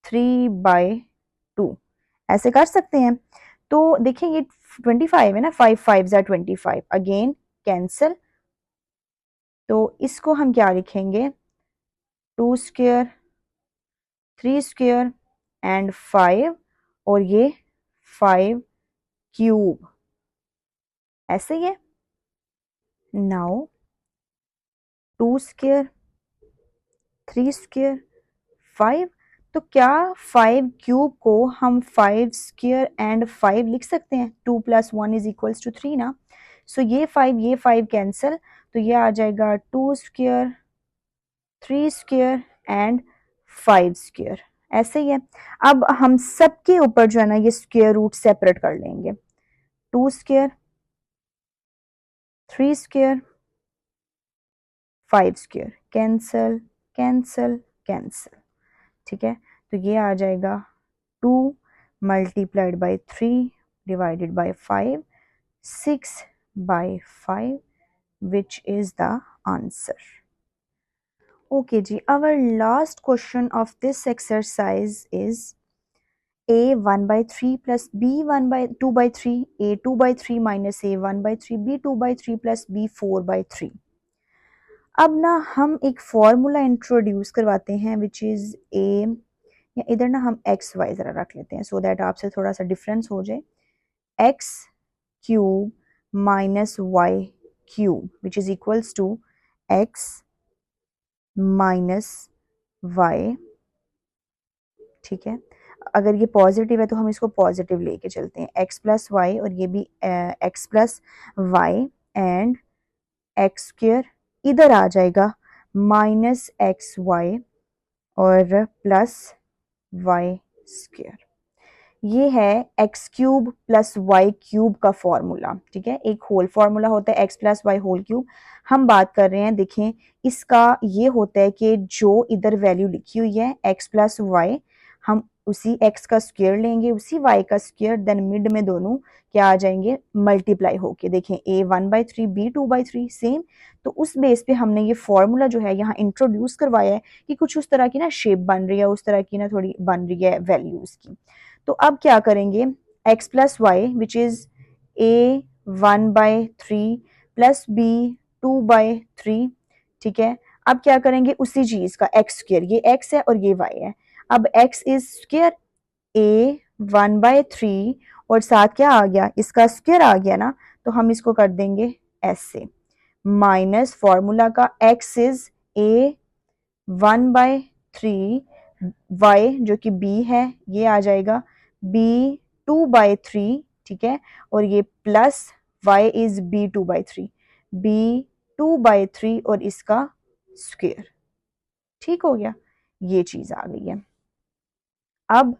3/2, ऐसे कर सकते हैं। तो देखिए ये 25 है ना, 5 5s are 25, अगेन कैंसिल, तो इसको हम क्या लिखेंगे 2 स्क्वायर 3 स्क्वायर एंड 5, और ये 5 क्यूब, ऐसे ही है। नाउ 2 स्क्वायर 3 स्क्वायर 5, तो क्या 5 क्यूब को हम 5 स्क्वायर एंड 5 लिख सकते हैं, 2 + 1 = 3 ना। सो ये 5 कैंसिल, तो ये आ जाएगा 2 स्क्वायर 3 स्क्वायर एंड 5 स्क्वायर, ऐसे ही है। अब हम सबके ऊपर जो है ना ये स्क्वायर रूट सेपरेट कर लेंगे, 2 square 3 square 5 square, cancel cancel cancel, ठीक है। तो ये आ जाएगा 2 multiplied by 3 divided bye 5, 6/5, which is the answer. Okay ji, our last question of this exercise is a 1/3 plus b 2/3, a 2/3 minus a 1/3, b 2/3 plus b 4/3। अब ना हम एक फॉर्मूला इंट्रोड्यूस करवाते हैं विच इज ए, या इधर ना हम एक्स वाई ज़रा रख लेते हैं सो दैट आपसे थोड़ा सा डिफरेंस हो जाए, x cube minus y cube which is equals to x minus y, ठीक है। अगर ये पॉजिटिव है तो हम इसको पॉजिटिव लेके चलते हैं, एक्स प्लस वाई, और ये भी x plus y and x square, इधर आ जाएगा माइनस एक्स वाई और प्लस वाई स्क्वेयर। ये है x cube plus y cube का फॉर्मूला, ठीक है। एक होल फॉर्मूला होता है x plus y whole cube, हम बात कर रहे हैं, देखें इसका ये होता है कि जो इधर वैल्यू लिखी हुई है एक्स प्लस वाई, हम उसी एक्स का स्क्वायर लेंगे, उसी वाई का स्क्वायर, देन मिड में दोनों क्या आ जाएंगे मल्टीप्लाई होके, देखें a 1/3 b 2/3 सेम। तो उस बेस पे हमने ये फॉर्मूला जो है यहाँ इंट्रोड्यूस करवाया है कि कुछ उस तरह की ना शेप बन रही है, उस तरह की ना थोड़ी बन रही है वैल्यूज की। तो अब क्या करेंगे, x plus y which is a 1/3 plus b 2/3, ठीक है। अब क्या करेंगे उसी चीज का x स्क्वायर, ये x है और ये y है, अब x इज स्क्वायर a 1/3 और साथ क्या आ गया इसका स्क्वायर आ गया ना, तो हम इसको कर देंगे ऐसे, माइनस फॉर्मूला का x इज a 1/3 y जो कि b है, ये आ जाएगा b 2/3, ठीक है, और ये plus y is b 2/3, b 2/3 और इसका स्क्वायर, ठीक हो गया, ये चीज आ गई है। अब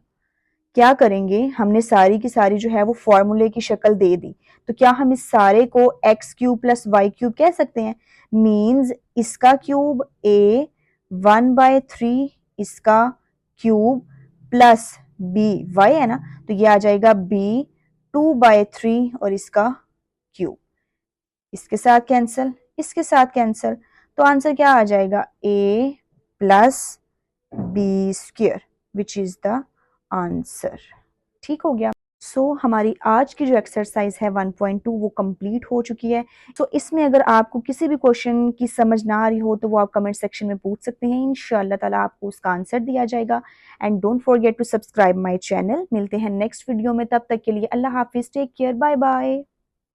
क्या करेंगे, हमने सारी की सारी जो है वो फॉर्मूले की शक्ल दे दी, तो क्या हम इस सारे को x cube plus y cube कह सकते हैं, मीन्स इसका क्यूब a 1/3 इसका क्यूब प्लस b y है ना, तो ये आ जाएगा b 2/3 और इसका क्यूब, इसके साथ कैंसिल इसके साथ कैंसिल, तो आंसर क्या आ जाएगा a plus b square which is the answer, ठीक हो गया। हमारी आज की जो एक्सरसाइज है 1.2 वो कंप्लीट हो चुकी है। इसमें अगर आपको किसी भी क्वेश्चन की समझ ना आ रही हो तो वो आप कमेंट सेक्शन में पूछ सकते हैं, इंशाअल्लाह ताला आपको उसका आंसर दिया जाएगा। And don't forget to subscribe my channel. मिलते हैं नेक्स्ट वीडियो में, तब तक के लिए अल्लाह हाफिज़, टेक केयर, बाय बाय।